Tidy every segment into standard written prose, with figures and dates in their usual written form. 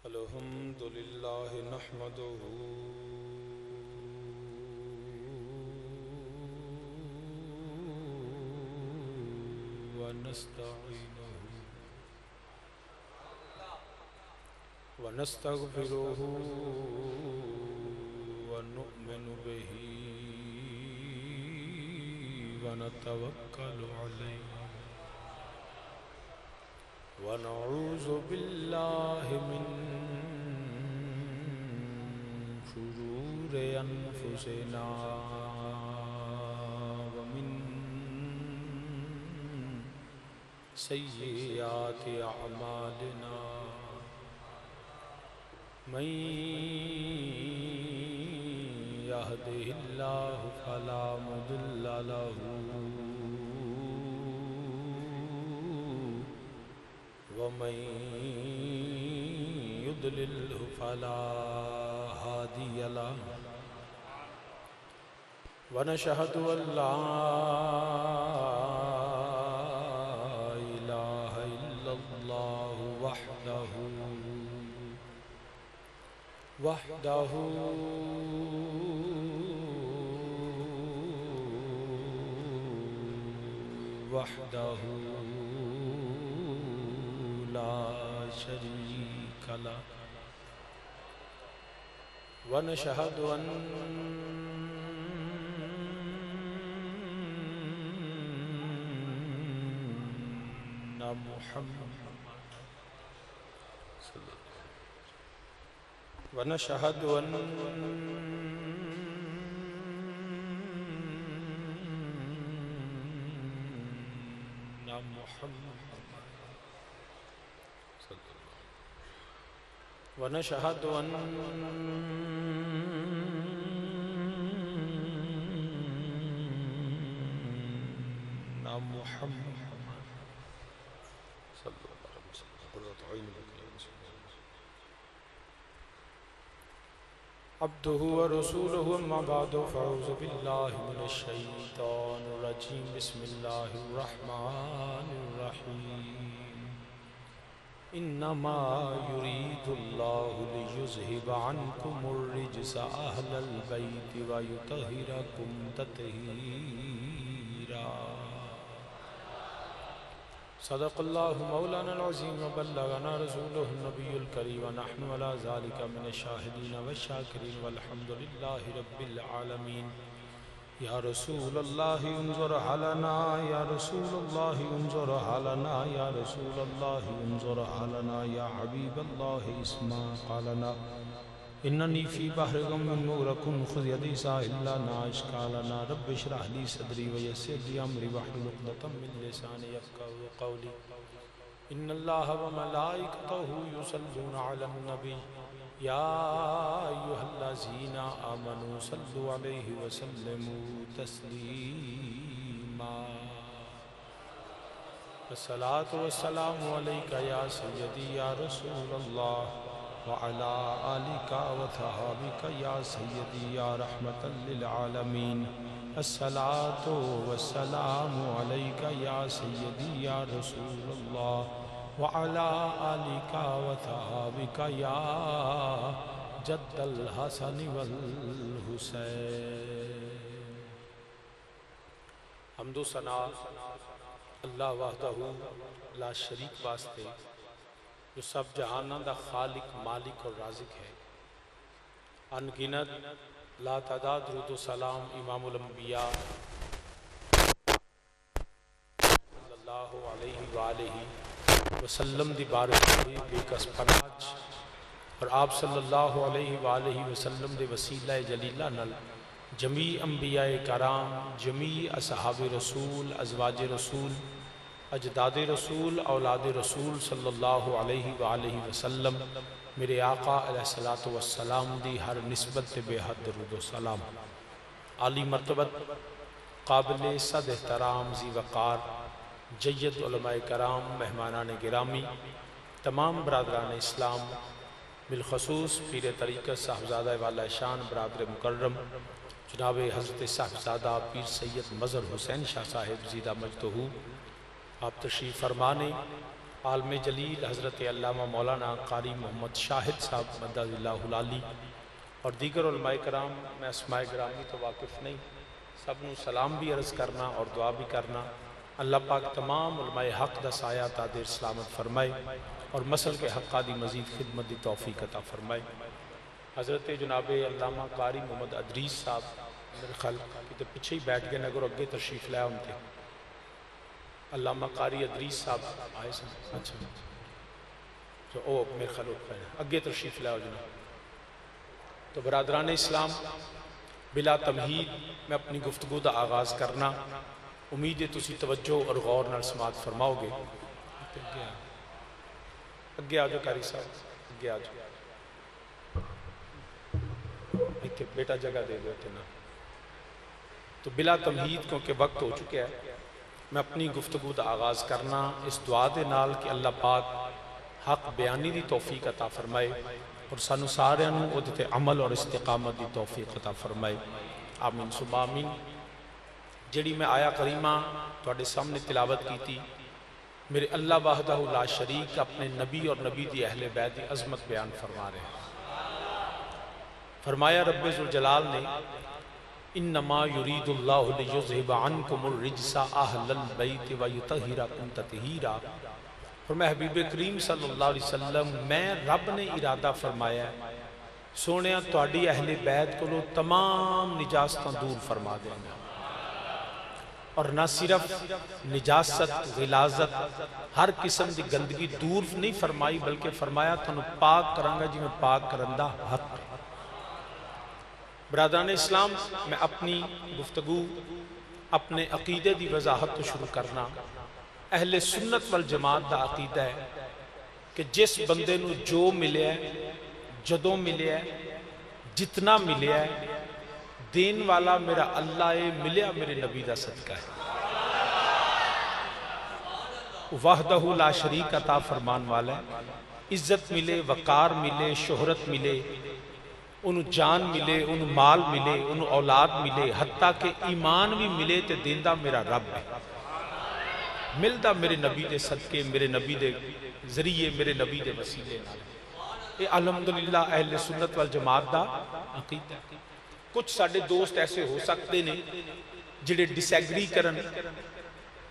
الحمد لله نحمده ونستعينه ونستغفره ونؤمن به ونتوكل عليه ونعوذ بالله من شرور أنفسنا ومن سيئات أعمالنا من يهده الله فلا مضل له ومن يضلله فلا هادي له ونشهد أن لا إله إلا الله وحده لا شريك له ونشهد أن ونشهد أن محمد صلى الله عليه وسلم عبده ورسوله أما بعد فأعوذ بالله من الشيطان الرجيم بسم الله الرحمن الرحيم إنما يريد الله ليذهب عنكم الرجس أهل البيت ويطهركم تطهيرا صدق الله مولانا العظيم وبلغنا رسوله النبي الكريم ونحن على ذلك من الشاهدين والشاكرين والحمد لله رب العالمين يا رسول الله انظر حالنا يا رسول الله انظر حالنا يا رسول الله انظر حالنا يا حبيب الله اسمع قالنا إنني في بحر غم مغرق خذ يدي ساحل لا أشكالنا رب اشرح لي صدري ويسر لي أمري واحلل عقدة من لساني يفقهوا قولي إن الله وملائكته يصلون على النبي يا أيها الذين آمنوا صلوا عليه وسلموا تسليما الصلاة والسلام عليك يا سيدي يا رسول الله وعلى آلك وصحابك يا سيدي يا رحمة للعالمين الصلاة والسلام عليك يا سيدي يا رسول الله وعلى آلك وصحابك يا جد الحسن والحسين حمد و ثنا اللہ وحدہ لا شریک واسطے جو سب جہانہ دا خالق مالک اور رازق ہے ان گنت لا تعداد درود و سلام امام الانبیاء صلی اللہ علیہ وآلہ وسلم دی بارک بے کس پناج اور آپ صلی اللہ علیہ وآلہ وسلم دے وسیلہ جلیلہ نل جمیع انبیاء کرام جمیع اصحاب رسول ازواج رسول اجداد رسول اولاد رسول صلی اللہ علیہ وآلہ وسلم میرے آقا علیہ السلام دی ہر نسبت بے حد درود و سلام عالی مرتبت قابل صد احترام ذی وقار جید علماء کرام مہمانان گرامی تمام برادران اسلام بالخصوص پیر طریقت صاحبزادہ والا شان برادر مکرم جناب حضرت صاحبزادہ پیر سید مظہر حسین شاہ صاحب زیدہ مجدہ آپ تشریف فرمانے عالم جلیل حضرت علامہ مولانا قاری محمد شاہد صاحب مدد اللہ العالی اور دیگر علماء کرام، میں اسماء گرامی تو واقف نہیں، سب نو سلام بھی عرض کرنا اور دعا بھی کرنا۔ اللہ پاک تمام علماء حق دا سایہ تادر سلامت فرمائے اور مسل کے حقہ دی مزید خدمت دی توفیق عطا فرمائے۔ حضرت جناب علامہ قاری محمد ادریس صاحب میرے خیال کہ پیچھے ہی بیٹھ گئے، اگر اگے تشریف لیا ان کے علامہ قاری ادریس صاحب آئے سن، اچھا تو او میرے خیال اگے تشریف لیا جناب۔ تو برادران اسلام، بلا تمہید میں اپنی گفتگو دا آغاز کرنا، امید ہے تسی توجہ اور غور نال سماعت فرماؤ گے۔ اگے آجو قاری صاحب، اگے آجو، ایتھے بیٹا جگہ دے دو اتنا۔ تو بلا تمہید کیونکہ وقت ہو چکے ہے، میں اپنی گفتگو دا آغاز کرنا اس دعا دے نال کہ اللہ پاک حق بیانی دی توفیق عطا فرمائے اور سانو سارے انو ادھتے عمل اور استقامت دی توفیق عطا فرمائے، آمین ثم آمین۔ جڑی میں آیا کریمہ تواڈے سامنے تلاوت کی تھی، میرے اللہ وحدہ لا شریک اپنے نبی اور نبی دی اہل بیت دی عظمت بیان فرما رہے ہیں۔ فرمایا رب ذوالجلال نے، انما یرید اللہ لیذھب عنکم الرجس اہل البیت ویطہرکم تطہیرا۔ فرمایا حبیب کریم صلی اللہ علیہ وسلم، میں رب نے ارادہ فرمایا ہے سونیا تواڈی اہل بیت کو تمام نجاستاں دور فرما دینا، اور نہ صرف نجاست غلاظت ہر قسم دی گندگی دور نہیں فرمائی، بلکہ فرمایا تھانو پاک کرانگا جی میں پاک کرندہ حق۔ برادران اسلام، میں اپنی گفتگو اپنے عقیدے دی وضاحت تو شروع کرنا۔ اہل سنت والجماعت دا عقیدہ ہے کہ جس بندے نو جو ملے ہے، جدوں ملے ہے، جتنا ملے ہے، دین والا میرا اللہ ہے، ملیا میرے نبی دا صدقہ ہے، وحدہ لا شریک عطا فرمان والا ہے۔ عزت ملے، وقار ملے، شہرت ملے، انہوں جان ملے، انہوں مال ملے، انہوں اولاد ملے، حتیٰ کہ ایمان بھی ملے تے دیندہ میرا رب ہے، ملدہ میرے نبی دے صدقے، میرے نبی دے ذریعے، میرے نبی دے وسیلے۔ یہ الحمدللہ اہل سنت والجماعت دا عقیدہ۔ کچھ ساڑھے دوست ایسے ہو سکتے نے جڑے ڈس ایگری کرن،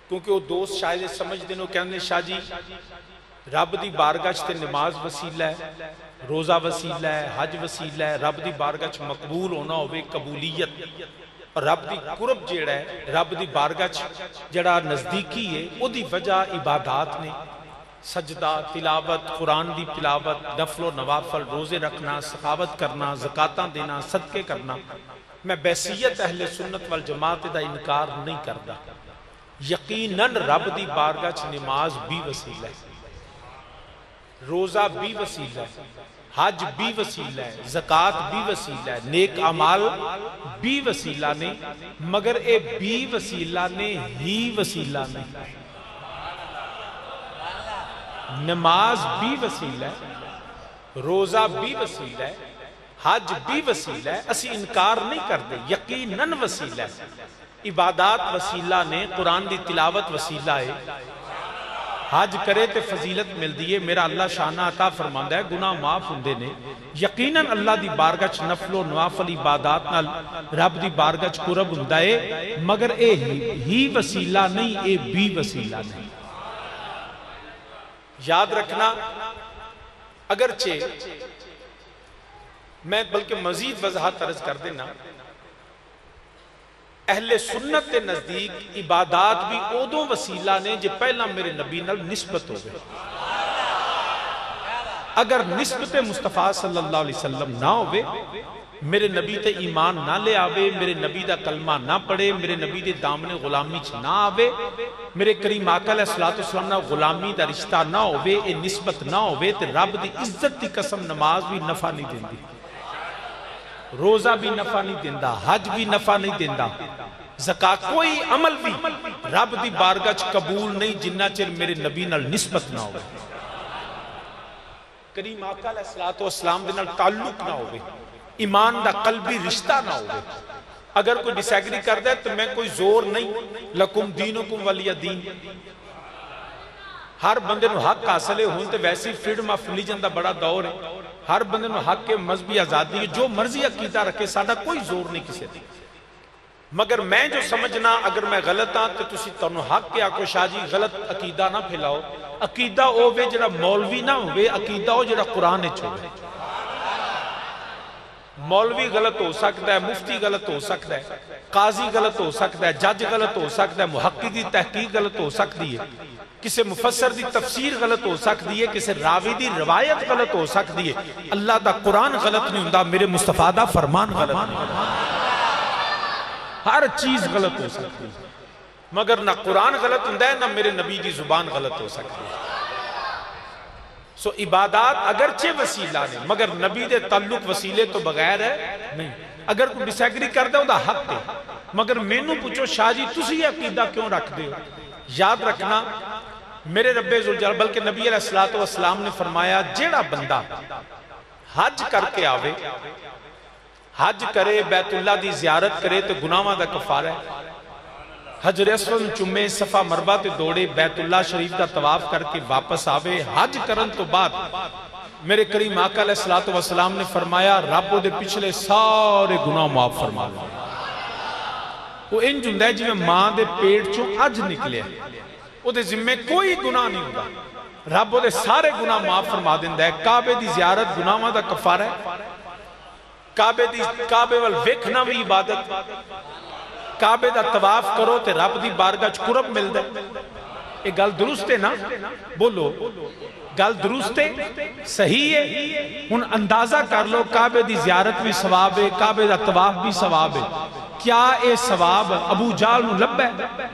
کیونکہ وہ دوست شاید سمجھ دینے کہنے شاہ جی رب دی بارگاہ تے نماز وسیلہ ہے، روزہ وسیلہ ہے، حج وسیلہ ہے، رب دی بارگاہ مقبول ہونا ہوئے قبولیت، اور رب دی قرب جیڑا ہے، رب دی بارگاہ جڑا نزدیکی ہے، وہ دی وجہ عبادات نے، سجدہ، تلاوت، قرآن دی تلاوت، نفل و نوافل، روزے رکھنا، سخاوت کرنا، زکاتاں دینا، صدقے کرنا۔ میں بحثیت اہل سنت والجماعت دا انکار نہیں کردا، یقیناً رب دی بارگاہ نماز بھی وسیلہ ہے، روزہ بھی وسیلہ ہے، حج بھی وسیلہ ہے، زکات بھی وسیلہ ہے، نیک اعمال بھی وسیلہ نے، مگر اے بھی وسیلہ نے ہی وسیلہ نہیں۔ نماز بھی وسیلہ ہے، روزہ بھی وسیلہ ہے، حج بھی وسیلہ ہے، اسی انکار نہیں کرتے، یقیناً وسیلہ ہے، عبادات وسیلہ نے، قرآن دی تلاوت وسیلہ ہے، حج کرے تے فضیلت مل دیئے، میرا اللہ شانہ عطا فرماندہ ہے، گناہ معاف ہوندے نے، یقیناً اللہ دی بارگاہ نفل و نوافل عبادات نال رب دی بارگاہ قرب ہوندہ ہے، مگر اے ہی وسیلہ نہیں، اے بھی وسیلہ نہیں۔ یاد رکھنا، اگرچہ میں بلکہ مزید وضاحت عرض کر دینا، اہل سنت کے نزدیک عبادات بھی اودوں وسیلہ نے جو پہلا میرے نبی نال نسبت ہو گئے۔ اگر نسبت مصطفیٰ صلی اللہ علیہ وسلم نہ ہوئے، میرے نبی تے ایمان نہ لے آوے، میرے نبی دا کلمہ نہ پڑھے، میرے نبی دے دامن غلامی چھ نہ آوے، میرے کریم آقا علیہ السلام نہ غلامی دا رشتہ نہ ہوئے، اے نسبت نہ ہوئے، تے رب دی عزت دی قسم نماز بھی نفع نہیں دیندی، روزہ بھی نفع نہیں دیندہ، حج بھی نفع نہیں دیندہ، زکاة کوئی عمل بھی رب دی بارگاہ قبول نہیں جنہ چر میرے نبی نال نسبت نہ ہوئے، کریم آقا علیہ السلام دے نال تعلق نہ ہوئے، ایمان دا قلبی رشتہ نہ ہوئے۔ اگر کوئی ڈس ایگری کر دے تو میں کوئی زور نہیں، لکم دینکم ولی دین، ہر بندے نو حق حاصل ہے، ہون تے ویسی فریڈم آف ریلیجن دا بڑا دور ہے، ہر بندے نو حق کے مذہبی آزادی ہے، جو مرضی عقیدہ رکھے، ساڈا کوئی زور نہیں کسی دی، مگر میں جو سمجھنا اگر میں غلط ہاں تو تسی تانوں حق کے آکو شاہ جی غلط عقیدہ نہ پھیلاؤ، عقیدہ ہوے جڑا مولوی نہ ہوے، عقیدہ ہو جڑا قرآن وچ ہوے۔ مولوی غلط ہو سکتا ہے، مفتی غلط ہو سکتا ہے، قاضی غلط ہو سکتا ہے، جج غلط ہو سکتا ہے، محقق دی تحقیق غلط ہو سکتی ہے، کسی مفسر دی تفسیر غلط ہو سکتی ہے، کسی راوی دی روایت غلط ہو سکتی ہے، اللہ دا قرآن غلط نہیں ہوندا، میرے مصطفیٰ دا فرمان غلط نہیں ہوندا، ہر چیز غلط ہو سکتی ہے، مگر نہ قرآن غلط ہوندا ہے نہ میرے نبی دی زبان غلط ہو سکتی ہے۔ سو عبادات اگرچہ وسیلہ نے، مگر نبی دے تعلق وسیلے تو بغیر ہے نہیں، اگر کوئی ڈس ایگری کر دے وہ دا حق ہے، مگر مینوں پوچھو شاہ جی تسی یہ عقیدہ کیوں رکھ دے ہو؟ یاد رکھنا میرے رب ذوالجلال، بلکہ نبی علیہ السلام نے فرمایا جیڑا بندہ حج کر کے آوے، حج کرے، بیت اللہ دی زیارت کرے تو گناہاں دا کفارہ ہے، حجر اسود چمے، صفا مربع تے دوڑے، بیت اللہ شریف کا طواف کر کے واپس آوے، حج کرن تو بعد میرے کریم آقا علیہ السلام نے فرمایا رب دے پچھلے سارے گناہ معاف فرما لے۔ وہ انج ہوندا ہے جویں ماں دے پیٹ چوں اج نکلے، او دے ذمے کوئی گناہ نہیں ہوندا، رب دے سارے گناہ معاف فرما دیندا ہے۔ کعبے دی زیارت گناہاں دا کفارہ ہے، کعبے وال ویکھنا بھی عبادت، کعبے دا طواف کرو تے رب دی بارگاہ وچ قرب ملدا ہے۔ یہ گل درست ہے نا؟ بولو گل درست ہے، صحیح ہے؟ ہن اندازہ کر لو کعبے دی زیارت بھی ثواب ہے، کعبے دا طواف بھی ثواب ہے، کیا اے ثواب ابو جہل نوں لبھا ہے؟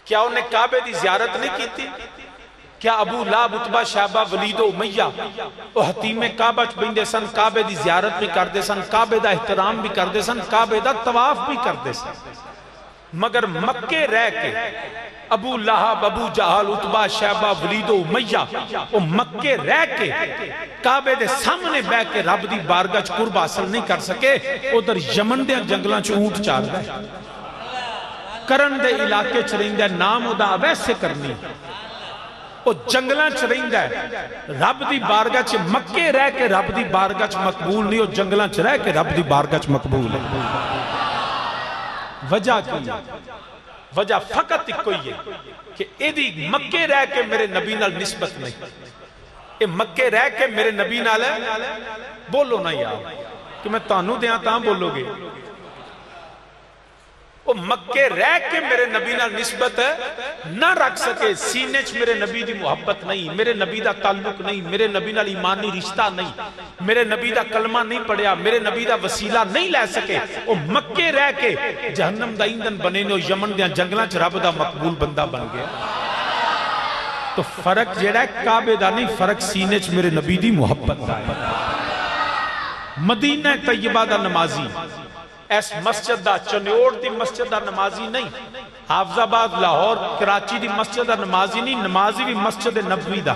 کیا انہیں کعبے دی زیارت نہیں کیتی؟ کیا ابو لہب عتبہ شیبہ ولید و امیہ وہ حتیم کعبہ چ بیندے سن، کعبے دی زیارت بھی کردے سن، کعبے دا احترام بھی کردے سن، کعبے دا طواف بھی کردے سن، مگر مکے رہ کے ابو لہب، ابو جہل، عتبہ شیبہ ولید و امیہ وہ مکے رہ کے کعبے دے سامنے بہ کے رب دی بارگاہ چ قرب حاصل نہیں کر سکے، ادھر یمن دے جنگلاں چ اونٹ چار دے کرن دے علاقے چ رہندا ہے، نام ادا ویسے کرنی وہ جنگلاں چ رہندا ہے، رب دی بارگاہ چ مکے رہ کے رب دی بارگاہ چ مقبول نہیں، وہ جنگلاں چ رہ کے رب دی بارگاہ چ مقبول ہے۔ وجہ کی وجہ فقط ایک کوئی ہے کہ ایدی مکے رہ کے میرے نبی نال نسبت نہیں، اے مکے رہ کے میرے نبی نال ہے، بولو نا یار کہ میں تانوں دیاں تاں بولو گے، وہ مکے رہ کے میرے نبی نال نسبت نہ رکھ سکے، سینے چ میرے نبی دی محبت نہیں، میرے نبی دا تعلق نہیں، میرے نبی نال ایمانی رشتہ نہیں، میرے نبی دا کلمہ نہیں پڑھیا، میرے نبی دا وسیلہ نہیں لے سکے، وہ مکے رہ کے جہنم دا ایندھن بنے نے، یمن دیاں جنگلاں چ رب دا مقبول بندہ بن گیا۔ تو فرق جیڑا ہے کعبے دا نہیں، فرق سینے چ میرے نبی دی محبت دا ہے۔ مدینہ طیبہ دا نمازی ایس مسجد دا، چنیوڑ دی مسجد دا نمازی نہیں، حافظ آباد لاہور کراچی دی مسجد دا نمازی نہیں، نمازی بھی مسجد نبوی دا،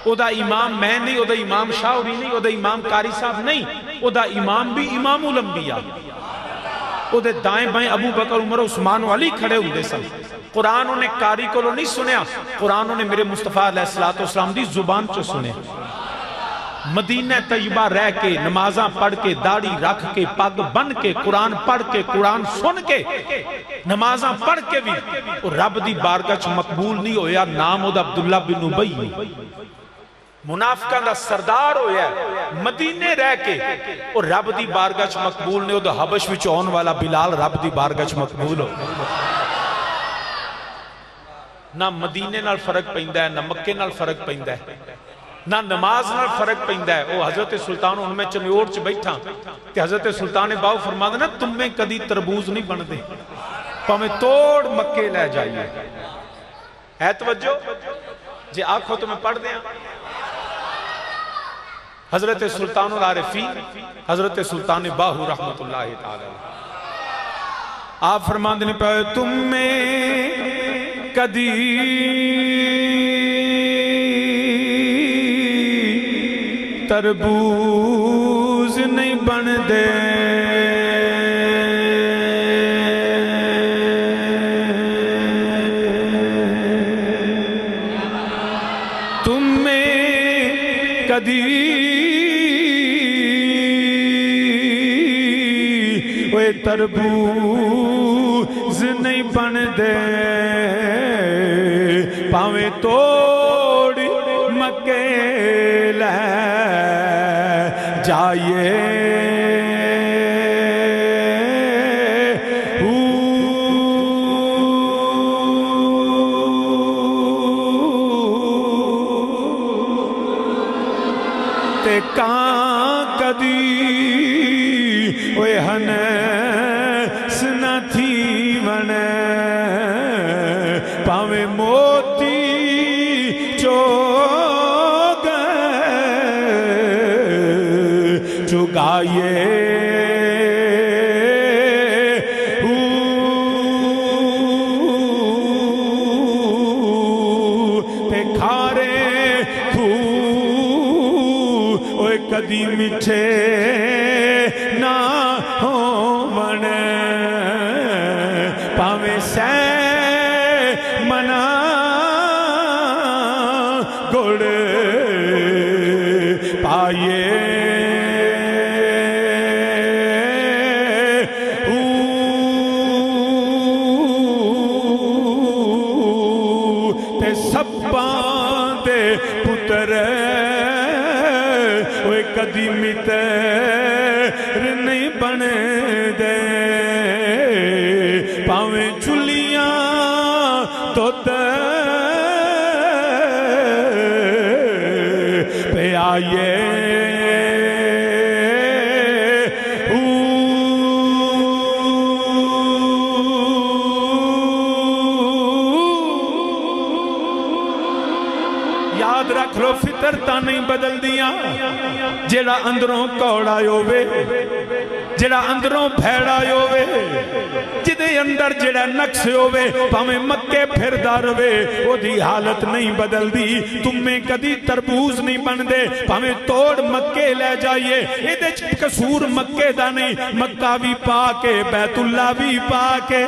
او دا امام میں نہیں، او دا امام شاہوری نہیں، او دا امام قاری صاحب نہیں، او دا امام بھی امام الانبیاء، او دے دائیں بائیں ابو بکر عمر عثمان و علی کھڑے ہوندے سن۔ قرآن انہیں قاری کو نہیں سنیا، قرآن انہیں میرے مصطفیٰ علیہ السلام دی زبان چو سنے۔ مدینہ طیبہ رہ کے نمازاں پڑھ کے داڑھی رکھ کے پگ بن کے قرآن پڑھ کے قرآن سن کے نمازاں پڑھ کے بھی رب دی بارگاہ چ مقبول نہیں ہویا، نام دا عبداللہ بن ابی منافقاں دا سردار ہویا ہے، مدینے رہ کے اور رب دی بارگاہ چ مقبول نہیں، دا حبش وچ آن والا بلال رب دی بارگاہ چ مقبول ہو۔ نہ مدینے نال فرق پیندا ہے، نہ مکے نال فرق پیندا ہے، نہ نماز نال فرق پیندا ہے۔ وہ حضرت سلطان ان میں چنیوڑ چ بیٹھا کہ حضرت سلطان باؤ فرما دے نا تم میں کدی تربوز نہیں بن دے، پاویں توڑ مکے لے جائیے۔ ہے توجہ جی آنکھوں تو میں پڑھ دیا۔ حضرت سلطان العارفین حضرت سلطان باہو رحمت اللہ تعالی آپ فرما دینے پہ تم میں کدی تربوز نہیں بن دے، کدی وہ تربوز نہیں بن دے پاویں توڑ مکے لے جائے کان کدی اوے ہنس نہ تھی ونے پاویں موتی چوگ چگائے تے کھارے کدی مٹھے نہ ہون پاویں سہ منا گڑ پائیے تے سباں دے پتر کدی متر نہیں بنے دے پاویں چلیاں تو پہ آئیے یاد رکھ لو فطرتاں نہیں بدل دیاں جڑا اندروں کوڑا ہووے جڑا اندروں پھیڑا ہووے جدے اندر جڑا نقص ہووے پاویں مکے پھردا رہے او دی حالت نہیں بدل دی تمہیں کدی تربوز نہیں بن دے پاویں توڑ مکے لے جائیے ایدے قصور مکے دا نہیں مکہ بھی پاکے بیت اللہ بھی پاکے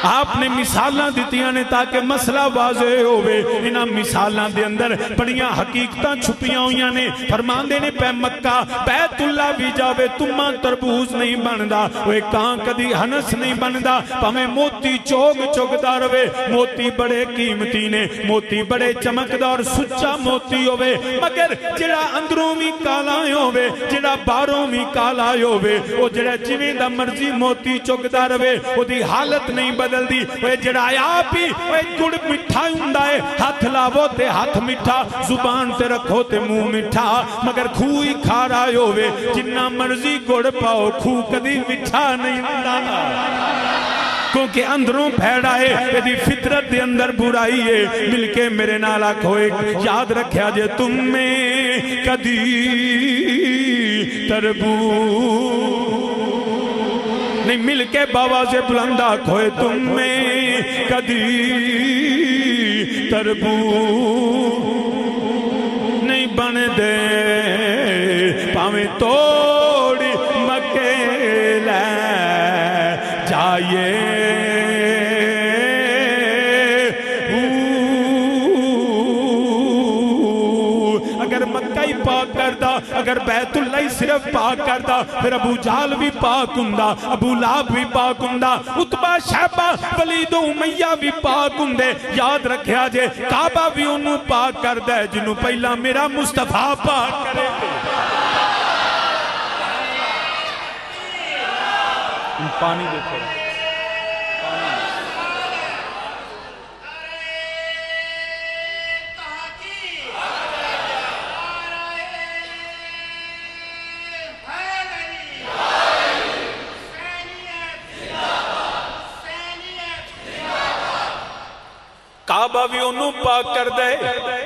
آپ نے مثالاں دیتیاں نے تاکہ مسئلہ واضح ہوئے انہاں مثالاں دے اندر بڑیاں حقیقتاں چھپیاں ہویاں نے فرمان دے نے پہ مکہ بیت اللہ بھی جاوے تمہاں تربوز نہیں بندا وہ کان کدی ہنس نہیں بندا پہمیں موتی چوگ چوگدا روے موتی بڑے قیمتی نے موتی بڑے چمکدار سچا موتی ہوئے مگر جڑا اندروں بھی کالا ہوئے جڑا باہروں بھی کالا ہوئے وہ جڑا جویں دا مرضی موتی چوگدا روے وہ دی حالت نہیں بدل دی وہ جڑا آپ ہی وہ گڑ مٹھا ہوندا ہے ہاتھ لاو تے ہاتھ مٹھا زبان تے رکھو تے منہ مٹھا مگر کھوئی کھا رہا ہوئے جنہ مرضی گڑ پاؤ کھو کدی مٹھا نہیں ہوندا کیونکہ اندروں پھیڑا ہے یہ فطرت دے اندر برائی ہے مل کے میرے نالا کھوئے یاد رکھیا جے تم میں کدی تربوز نہیں مل کے باواز بلندہ کھوئے تم میں کدی تربوز نہیں بن دے پاویں توڑ مکے لے جائیے اگر مکہ ہی پاک کردہ اگر بیت اللہ ہی صرف پاک کردہ پھر ابو جہل بھی پاک ہندہ ابو لہب بھی پاک ہندہ عتبہ شیبہ ولید و امیہ بھی پاک ہندے یاد رکھیا جے کعبہ بھی انہوں پاک کردہ ہے جنہوں پہلا میرا مصطفیٰ پاک کرے پانی دیکھو کعبہ بھی انہوں پاک کر دے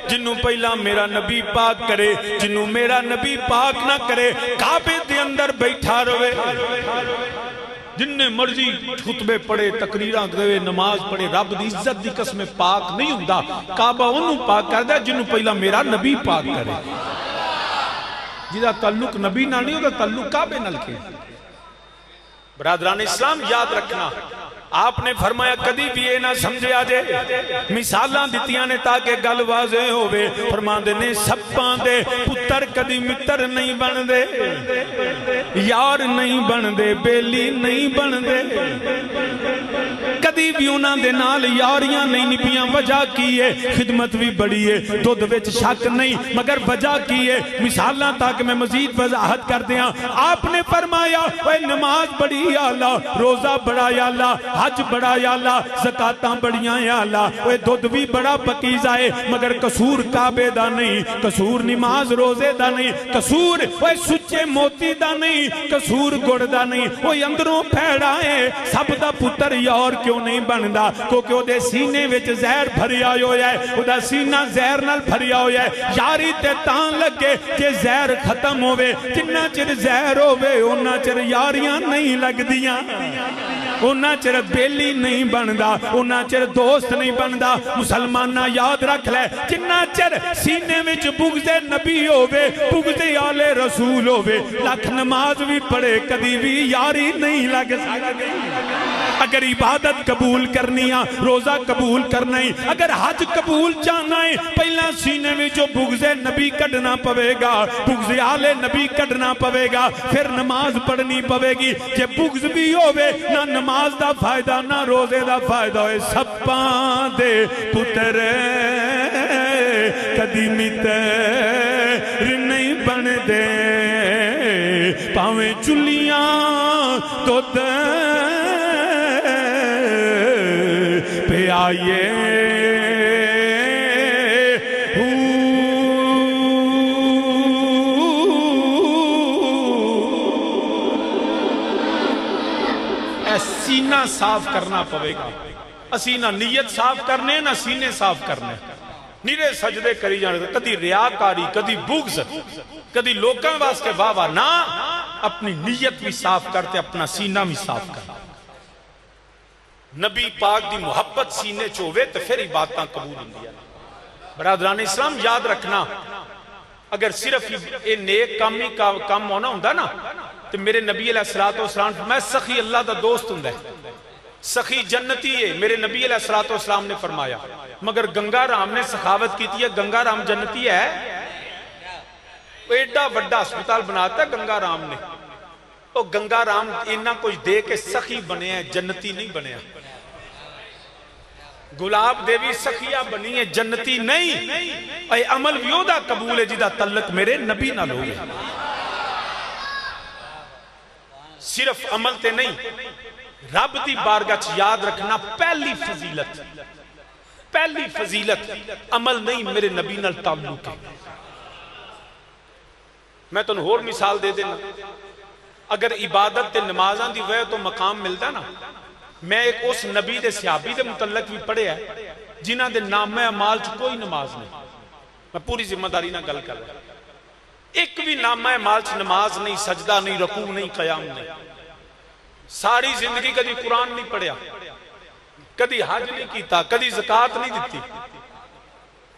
جنہوں پہلا میرا نبی پاک کرے جنہوں میرا نبی پاک نہ کرے کعبے دے اندر بیٹھا روے جنہیں مرضی خطبے پڑھے تقریران دے نماز پڑھے رب دی عزت دی قسم پاک نہیں ہوندا کعبہ انہوں پاک کر دے جنہوں پہلا میرا نبی پاک کرے جیدہ تعلق نبی نہ نہیں ہوتا تعلق کعبے نہ لکھے برادران اسلام یاد رکھنا آپ نے فرمایا کدی بھی یہ نہ سمجھے آجے مثالاں دتیاں نے تاکہ گل واضح ہوئے فرماندے نے سپاں دے پتر کدی متر نہیں بن دے یار نہیں بن دے بیلی نہیں بن دے کدی بھی انہاں دے نال یاریاں نہیں نپیاں وجہ کی ہے خدمت بھی بڑی ہے دودھ وچ شک نہیں مگر وجہ کی ہے مثالاں تاکہ میں مزید وضاحت کر دیاں آپ نے فرمایا اے نماز بڑی یا اللہ روزہ بڑا یا اللہ حج بڑا یا اللہ زکاتاں بڑیاں یا اللہ اے دودھ بھی بڑا پکیزہ ہے مگر قصور کعبے دا نہیں قصور نماز روزے دا نہیں قصور اے سچے موتی دا نہیں قصور گڑ دا نہیں اے اندروں پھیڑا ہے سب دا پتر یار کیوں نہیں بندا کیونکہ او دے سینے وچ زہر بھریا ہویا ہے او دا سینہ زہر نال بھریا ہویا ہے یاری تے تان لگے کہ زہر ختم ہوئے جنہ چر زہر ہوئے انہ چر یاریاں نہیں لگ دیاں انہ چر بیلی نہیں بندا انہ چر دوست نہیں بندا مسلمانہ یاد رکھ لے جنہ چر سینے وچ بغض نبی ہوئے بغض آل رسول ہوئے لکھ نماز بھی پڑھے کدی بھی یاری نہیں لگ سکتی اگر عبادت قبول کرنی ہے روزہ قبول کرنا ہے اگر حج قبول چاہنا ہے پہلا سینے میں جو بغض نبی کڑنا پوے گا بغض آل نبی کڑنا پوے گا پھر نماز پڑھنی پوے گی جے بغض بھی ہوئے نہ نماز دا فائدہ نہ روزے دا فائدہ ہوئے سپاں دے پتر کدی متر نہیں بن دے پاویں چلیاں تو پہ آئیے سینہ صاف کرنا پوے گا اسی نہ نیت صاف کرنے نہ سینے صاف کرنے نیرے سجدے کری جانے کدی ریاکاری کدی بغض کدی لوکاں واسطے واہ نہ اپنی نیت بھی صاف کرتے اپنا سینہ بھی صاف کرتے نبی پاک دی محبت سینے چووے تو پھر عبادتاں قبول ہوں گیا برادران اسلام یاد رکھنا اگر صرف یہ نیک کام ہونا ہوں نا تو میرے نبی علیہ السلام میں سخی اللہ دا دوست ہوں سخی جنتی ہے میرے نبی علیہ السلام نے فرمایا مگر گنگا رام نے سخاوت کی تھی گنگا رام جنتی ہے ایڈا بڑا اسپتال بناتا ہے گنگا رام نے وہ گنگا رام انہاں کچھ دے کے سخی بنے ہیں جنتی نہیں بنے ہیں گلاب دیوی سخیہ بنی ہے جنتی نہیں اے عمل ویودہ قبول ہے جدہ تعلق میرے نبی نہ لوگے صرف عمل تے نہیں رب دی بارگاہ یاد رکھنا پہلی فضیلت عمل نہیں میرے نبی نال تعلق ہے میں تو اور مثال دے دینا اگر عبادت تے نمازاں دی وے تو مقام ملتا نا میں ایک اس نبی دے صحابی دے متعلق بھی پڑھے ہے جنہ دے نام اعمال چ کوئی نماز نہیں میں پوری ذمہ داری نہ گل کر رہا ایک بھی نام اعمال چ نماز نہیں سجدہ نہیں رکوع نہیں قیام نہیں ساری زندگی کدی قرآن نہیں پڑھیا کدی حج نہیں کیتا کدی زکات نہیں دیتی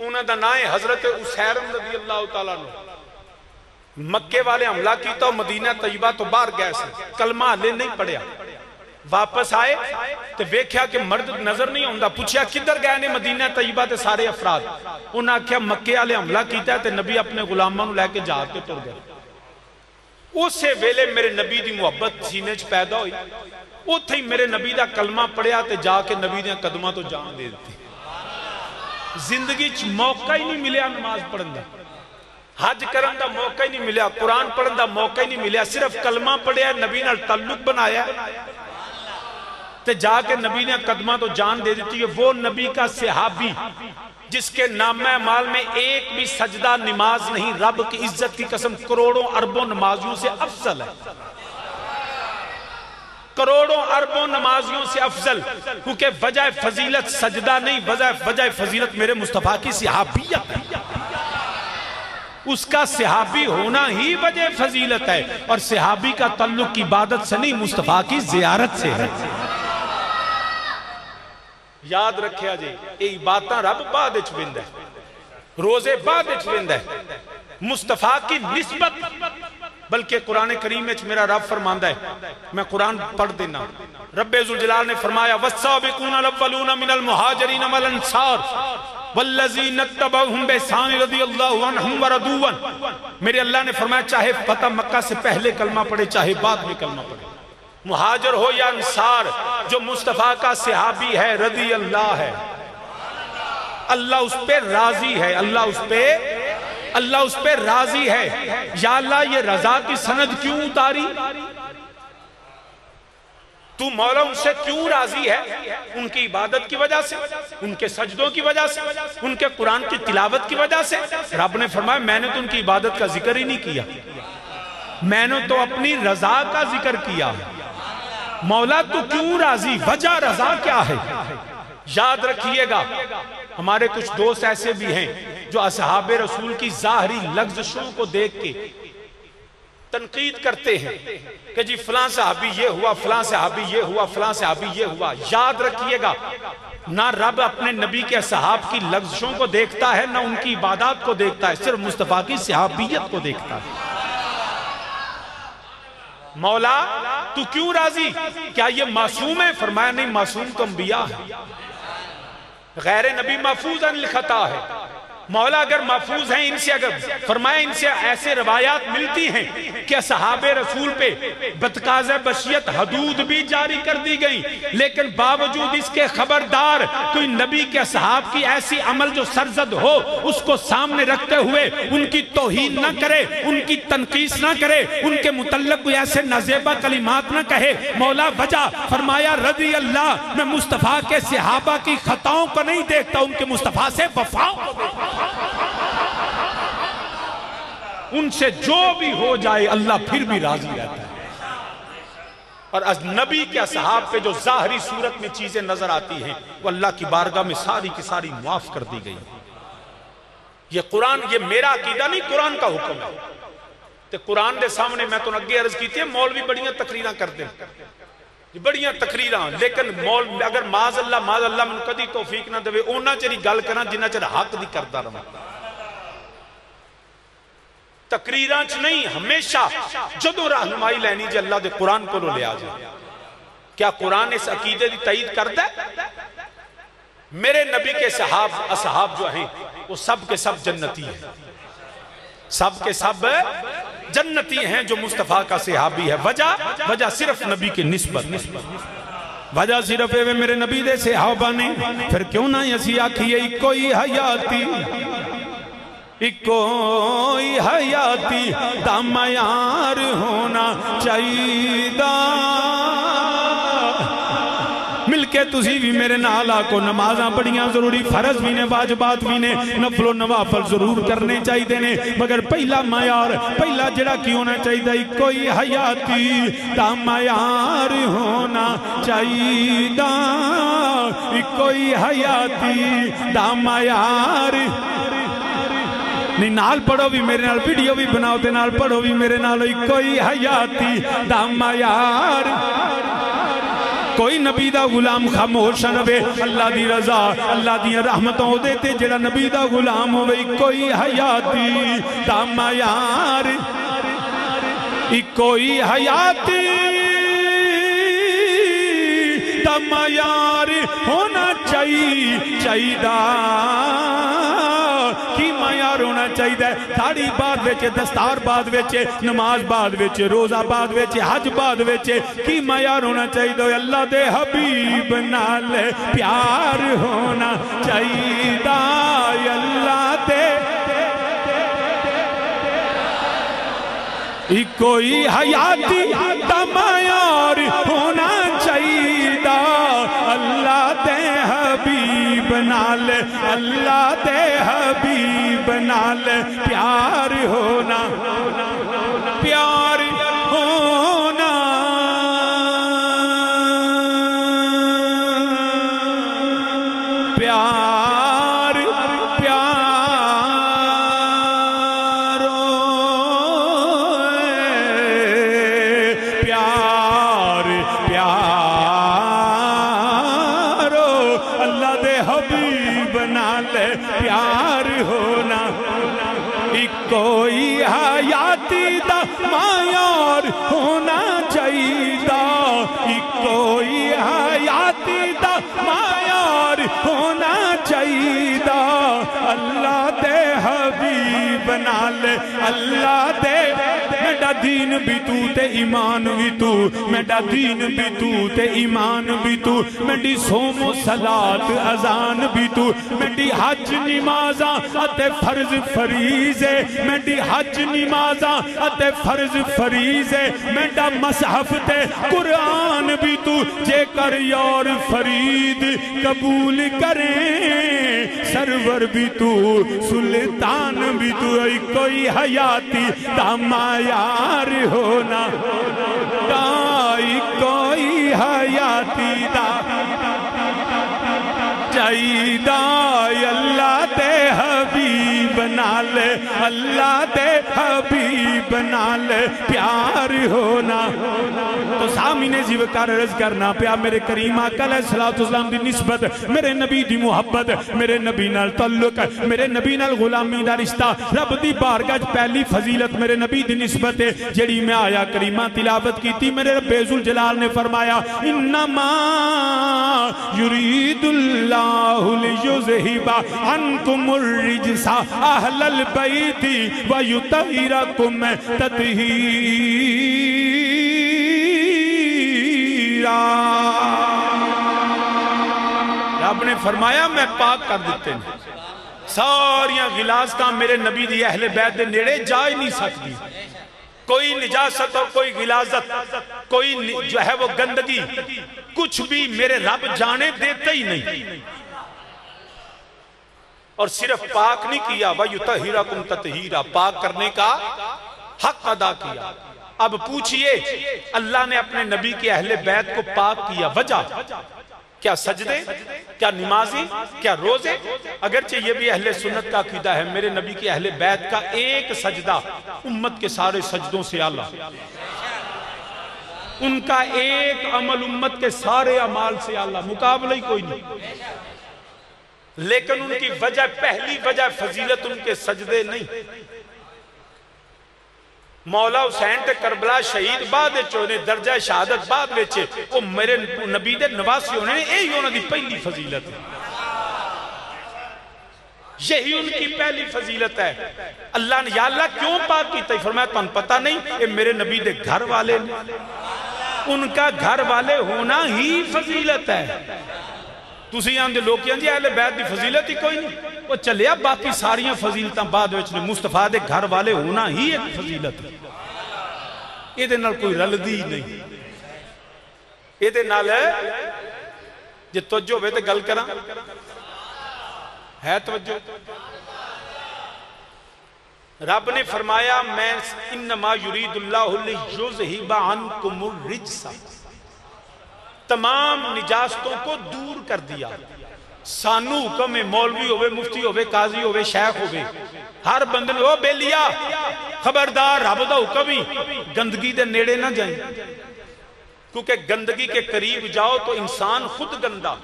انہاں دا نام ہے حضرت عسیر رضی اللہ تعالیٰ نے مکے والے حملہ کیتا مدینہ طیبہ تو باہر گئے سے کلمہ لے نہیں پڑھیا واپس آئے تو ویکھیا کہ مرد نظر نہیں ہوندہ پوچھیا کدھر گئے نے مدینہ طیبہ تے سارے افراد انہاں کیا مکے والے حملہ کیتا ہے تے نبی اپنے غلاموں لے کے جاتے ٹر گئے اسے ویلے میرے نبی دی محبت سینے چ پیدا ہوئی وہ تھی میرے نبی دا کلمہ پڑھیا تے جا کے نبی دے قدمہ تو جان دے دیتی زندگی چ موقع ہی نہیں ملیا نماز پڑھن دا حج کرن دا موقع ہی نہیں ملیا قرآن پڑھن دا موقع ہی نہیں ملیا صرف کلمہ پڑھیا نبی نال تعلق بنایا تے جا کے نبی نے قدمہ تو جان دے دیتی ہے وہ نبی کا صحابی جس کے نام اعمال میں ایک بھی سجدہ نماز نہیں رب کی عزت کی قسم کروڑوں اربوں نمازیوں سے افضل ہے کروڑوں اربوں نمازیوں سے افضل کیونکہ وجہ فضیلت سجدہ نہیں وجہ فضیلت میرے مصطفیٰ کی صحابیت ہے اس کا صحابی ہونا ہی وجہ فضیلت ہے اور صحابی کا تعلق عبادت سے نہیں مصطفیٰ کی زیارت سے ہے یاد رکھیا جی یہ عبادتاں رب بعد اچ بند ہے روزے بعد اچ بند ہے مصطفیٰ کی نسبت بلکہ قرآن کریم اچ میرا رب فرماندہ ہے میں قرآن پڑھ دینا رب ذوالجلال نے فرمایا والسابقون الاولون من المہاجرین والانصار والذین اتبعوہم بإحسان رضی اللہ عنہم ورضوا عنہ. میرے اللہ نے فرمایا چاہے فتح مکہ سے پہلے کلمہ پڑھے چاہے بعد میں کلمہ پڑھے، مہاجر ہو یا انصار، جو مصطفیٰ کا صحابی ہے رضی اللہ ہے، اللہ اس پہ راضی ہے، اللہ اس پہ راضی ہے. یا اللہ یہ رضا کی سند کیوں اتاری؟ تو مولا ان سے کیوں راضی ہے؟ ان کی عبادت کی وجہ سے، ان کے سجدوں کی وجہ سے، ان کے قرآن کی تلاوت کی وجہ سے. رب نے فرمایا میں نے تو ان کی عبادت کا ذکر ہی نہیں کیا، میں نے تو اپنی رضا کا ذکر کیا. مولا تو کیوں راضی؟ وجہ رضا کیا ہے؟ یاد رکھیے گا ہمارے کچھ دوست ایسے بھی ہیں جو اصحاب رسول کی ظاہری لغزشوں کو دیکھ کے تنقید کرتے ہیں کہ جی فلاں صحابی یہ ہوا، فلاں صحابی یہ ہوا، فلاں صحابی یہ ہوا. یاد رکھیے گا نہ رب اپنے نبی کے اصحاب کی لغزشوں کو دیکھتا ہے، نہ ان کی عبادات کو دیکھتا ہے، صرف مصطفیٰ کی صحابیت کو دیکھتا ہے. مولا تو کیوں راضی؟ کیا یہ معصوم ہے؟ فرمایا نہیں، معصوم تو انبیاء ہے، غیر نبی محفوظ عن الخطا ہے. مولا اگر محفوظ ہیں ان سے، اگر فرمایا ان سے ایسے روایات ملتی ہیں کہ صحابہ رسول پہ بتقاض بشیت حدود بھی جاری کر دی گئی، لیکن باوجود اس کے خبردار کوئی نبی کے صحاب کی ایسی عمل جو سرزد ہو اس کو سامنے رکھتے ہوئے ان کی توہین نہ کرے، ان کی تنقیص نہ کرے، ان کے متعلق کوئی ایسے نازیبہ کلمات نہ کہے. مولا وجہ فرمایا رضی اللہ، میں مصطفیٰ کے صحابہ کی خطاؤں کو نہیں دیکھتا، ان کے مصطفیٰ سے وفاؤں کو دیکھتا. ان سے جو بھی ہو جائے اللہ پھر بھی راضی رہتا ہے. اور نبی کے اصحاب پہ جو ظاہری صورت میں چیزیں نظر آتی ہیں وہ اللہ کی بارگاہ میں ساری کی ساری معاف کر دی گئی. یہ قرآن، یہ میرا عقیدہ نہیں، قرآن کا حکم ہے. تو قرآن دے سامنے میں تو اگے عرض کی تھی مولوی بڑیاں تقریراں کرتے ہیں، بڑیاں تقریراں، لیکن اگر معاذ اللہ من کدی توفیق نہ دے اونا چری گل کرنا جنہ چر حق دی کرتا رہا. تقریراں چ نہیں، ہمیشہ جدوں رہنمائی لینی جے اللہ دے قرآن کو لے آ جائے. کیا قرآن اس عقیدے دی تائید کرتا ہے؟ میرے نبی کے اصحاب جو ہیں وہ سب کے سب جنتی ہیں، سب کے سب جنتی ہیں جو مصطفیٰ کا صحابی ہے. وجہ صرف نبی کے نسبت، وجہ صرف ہے میرے نبی دے صحابہ نے. پھر کیوں نہ اسی آکھیے کوئی حیاتی، کوئی حیاتی دا معیار ہونا چاہیے. مل کے تسی بھی میرے نال آکو، نمازاں بڑیاں ضروری، فرض بھی نے، واجبات بھی نے، نفل و نوافل ضرور کرنے چاہیے نے، مگر پہلا معیار، پہلا جڑا کی ہونا چاہیے کوئی حیاتی دا معیار ہونا چاہیے. کوئی حیاتی دا معیار نہیں. نال پڑھو بھی میرے نال، ویڈیو بھی بناؤ تے نال پڑھو بھی میرے نال. کوئی حیاتی دا معیار، کوئی نبی دا غلام خاموش نہ رہے. اللہ دی رضا، اللہ دی رحمتوں دے تے جڑا نبی دا غلام ہوئے. کوئی حیاتی دا معیار، کوئی حیاتی دا معیار ہونا چاہیے. کی معیار ہونا چاہیے؟ داڑھی بعد وچے، دستار بعد وچے، نماز بعد وچے، روزہ بعد وچے، حج بعد وچے. کی معیار ہونا چاہیے؟ اللہ دے حبیب نال پیار ہونا چاہیے. اللہ دے کوئی حیاتی دا معیار ہونا چاہیے. اللہ دے حبیب نال، اللہ دے حبیب نال پیار ہونا، پیار ہونا. پیار اللہ دے حبیب نال پیار ہونا. کوئی حیاتی دا معیار ہونا چاہیے. کوئی حیاتی دا معیار ہونا چاہیے دا اللہ دے حبیب نال اللہ دے میڈا دین بھی تو تے ایمان بھی تو میڈا دین بھی تو تے ایمان بھی تو میڈی سوم و صلات اذان بھی تو میڈی حج نمازاں اتے فرض فریضے میڈی حج نمازاں اتے فرض فریضے میڈا مصحف تے قرآن بھی تو جے کر یار فرید قبول کریں سرور بھی تو سلطان بھی تو ای کوئی حیاتی دا معیار ہونا دائی کوئی حیاتی دا چاہیدہ اللہ دے حبیب نال اللہ دے حبیب نال پیار ہونا تو سامنے زیوکار عرض کرنا پیا میرے کریم آقا علیہ السلام دی نسبت میرے نبی دی محبت میرے نبی نال تعلق میرے نبی نال غلامی دا رشتہ رب دی بارگاہ پہلی فضیلت میرے نبی دی نسبت ہے جڑی میں آیا کریمہ تلاوت کی تھی میرے رب ذوالجلال نے فرمایا انما یرید اللہ لیذہب عنکم الرجس اہل البیت ویطہرکم تطہیرا رب نے فرمایا میں پاک کر دیتے ہیں ساریاں غلاظتاں میرے نبی دی اہل بیت دے نیڑے جا ہی نہیں سکتی کوئی نجاست اور کوئی غلاظت کوئی جو ہے وہ گندگی کچھ بھی میرے رب جانے دیتے ہی نہیں اور صرف پاک نہیں کیا وَيُطَهِّرَكُمْ تَطْهِيرًا پاک کرنے کا حق ادا کیا اب پوچھئے اللہ نے اپنے نبی کے اہل بیت کو پاک کیا وجہ کیا سجدے کیا نمازیں کیا روزے اگرچہ یہ بھی اہل سنت کا عقیدہ ہے میرے نبی کے اہل بیت کا ایک سجدہ امت کے سارے سجدوں سے اعلیٰ ان کا ایک عمل امت کے سارے اعمال سے اعلیٰ مقابلہ ہی کوئی نہیں لیکن ان کی وجہ پہلی وجہ فضیلت ان کے سجدے نہیں مولا حسین تے کربلا شہید بعد چونے درجہ شہادت بعد ویچے وہ میرے نبی دے نواسی ہونے یہی ہونا دی پہلی فضیلت ہے یہی ان کی پہلی فضیلت ہے اللہ نے یا اللہ کیوں پاک کیتا ہے فرمایا تو ان پتہ نہیں یہ میرے نبی دے گھر والے ان کا گھر والے ہونا ہی فضیلت ہے تُسی آن دے لوگ کیا جی اہل بیت دی فضیلت ہی کوئی نہیں وہ چلیا باقی ساریاں فضیلتاں بعد وچنے مصطفیٰ دے گھر والے ہونا ہی ایک فضیلت ہے یہ دے نال کوئی رلدی نہیں یہ دے نال ہے جے توجہ ہوئے تے گل کرا ہے توجہ رب نے فرمایا میں انما یرید اللہ لیذہب عنکم الرجس تمام نجاستوں کو دور کر دیا سانو حکم مولوی ہوئے مفتی ہوئے قاضی ہوئے شیخ ہوئے ہر بندن ہو بے لیا خبردار رب دا حکم ہی گندگی دے نیڑے نہ جائیں کیونکہ گندگی کے قریب جاؤ تو انسان خود گندا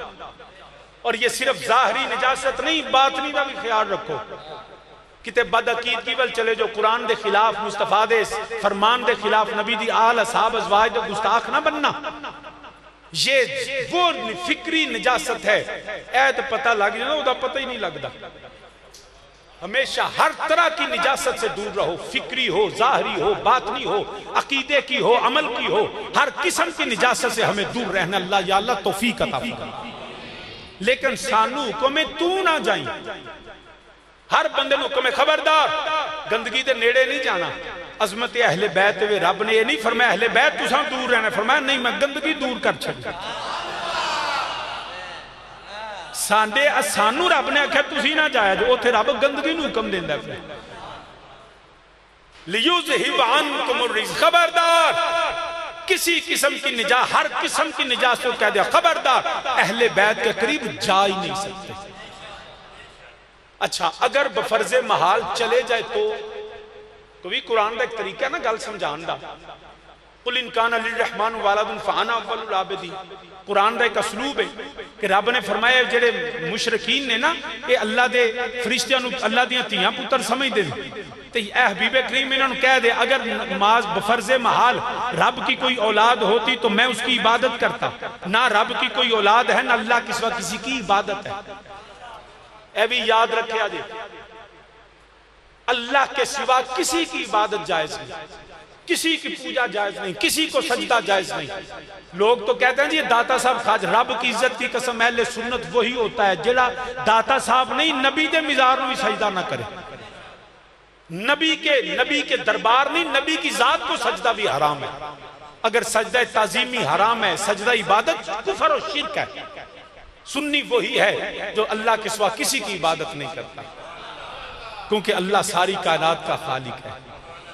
اور یہ صرف ظاہری نجاست نہیں باطنی دا بھی خیال رکھو کتے بدعقید کی ول چلے جو قرآن دے خلاف مصطفیٰ دے فرمان دے خلاف نبی دی آل اصحاب ازواج دے گستاخ نہ بننا یہ وہ فکری نجاست ہے ایت پتہ لگ جانا وہ دا پتہ ہی نہیں لگتا ہمیشہ ہر طرح کی نجاست سے دور رہو فکری ہو ظاہری ہو باطنی ہو عقیدے کی ہو عمل کی ہو ہر قسم کی نجاست سے ہمیں دور رہنا اللہ یا اللہ توفیق عطا فرما لیکن سانو حکمیں تو نہ جائیں ہر بندے نو حکمیں خبردار گندگی دے نیڑے نہیں جانا عظمت اہل بیت وے رب نے یہ نہیں فرمایا اہل بیت تو ساں دور رہنا فرمایا نہیں میں گندگی دور کر چھڑی سانڈے اسانو رب نے آکھا تسی نہ جایا جو اوتھے رب گندگی نو حکم دیندہ ہے لیذہب عنکم الرجس خبردار کسی قسم کی نجاست ہر قسم کی نجاست کو کہہ دیا خبردار اہل بیت کے قریب جا ہی نہیں سکتے اچھا اگر بفرض محال چلے جائے تو بھی قرآن دا ایک طریقہ ہے نا گل سمجھان دا قل ان کان للرحمن والد فانا اول العابدین قرآن دا ایک اسلوب ہے کہ رب نے فرمایا جڑے مشرکین نے نا یہ اللہ دے فرشتیاں نو اللہ دیاں تیاں پتر سمجھ دے تو اے حبیب کریم انہوں نے کہہ دے اگر نماز بفرض محال رب کی کوئی اولاد ہوتی تو میں اس کی عبادت کرتا، نہ رب کی کوئی اولاد ہے نہ اللہ کے سوا کسی کی عبادت ہے۔ اے بھی یاد رکھے آجے اللہ کے سوا کسی کی عبادت جائز نہیں، کسی کی پوجا جائز نہیں، کسی کو سجدہ جائز نہیں۔ لوگ تو کہتے ہیں جی داتا صاحب خاج، رب کی عزت کی قسم اہل سنت وہی ہوتا ہے جڑا داتا صاحب نہیں نبی دے مزار میں سجدہ نہ کرے، نبی کے دربار نہیں، نبی کی ذات کو سجدہ بھی حرام ہے۔ اگر سجدہ تعظیمی حرام ہے، سجدہ عبادت کفر و شرک ہے۔ سنی وہی ہے جو اللہ کے سوا کسی کی عبادت نہیں کرتا، کیونکہ اللہ ساری کائنات کا خالق ہے۔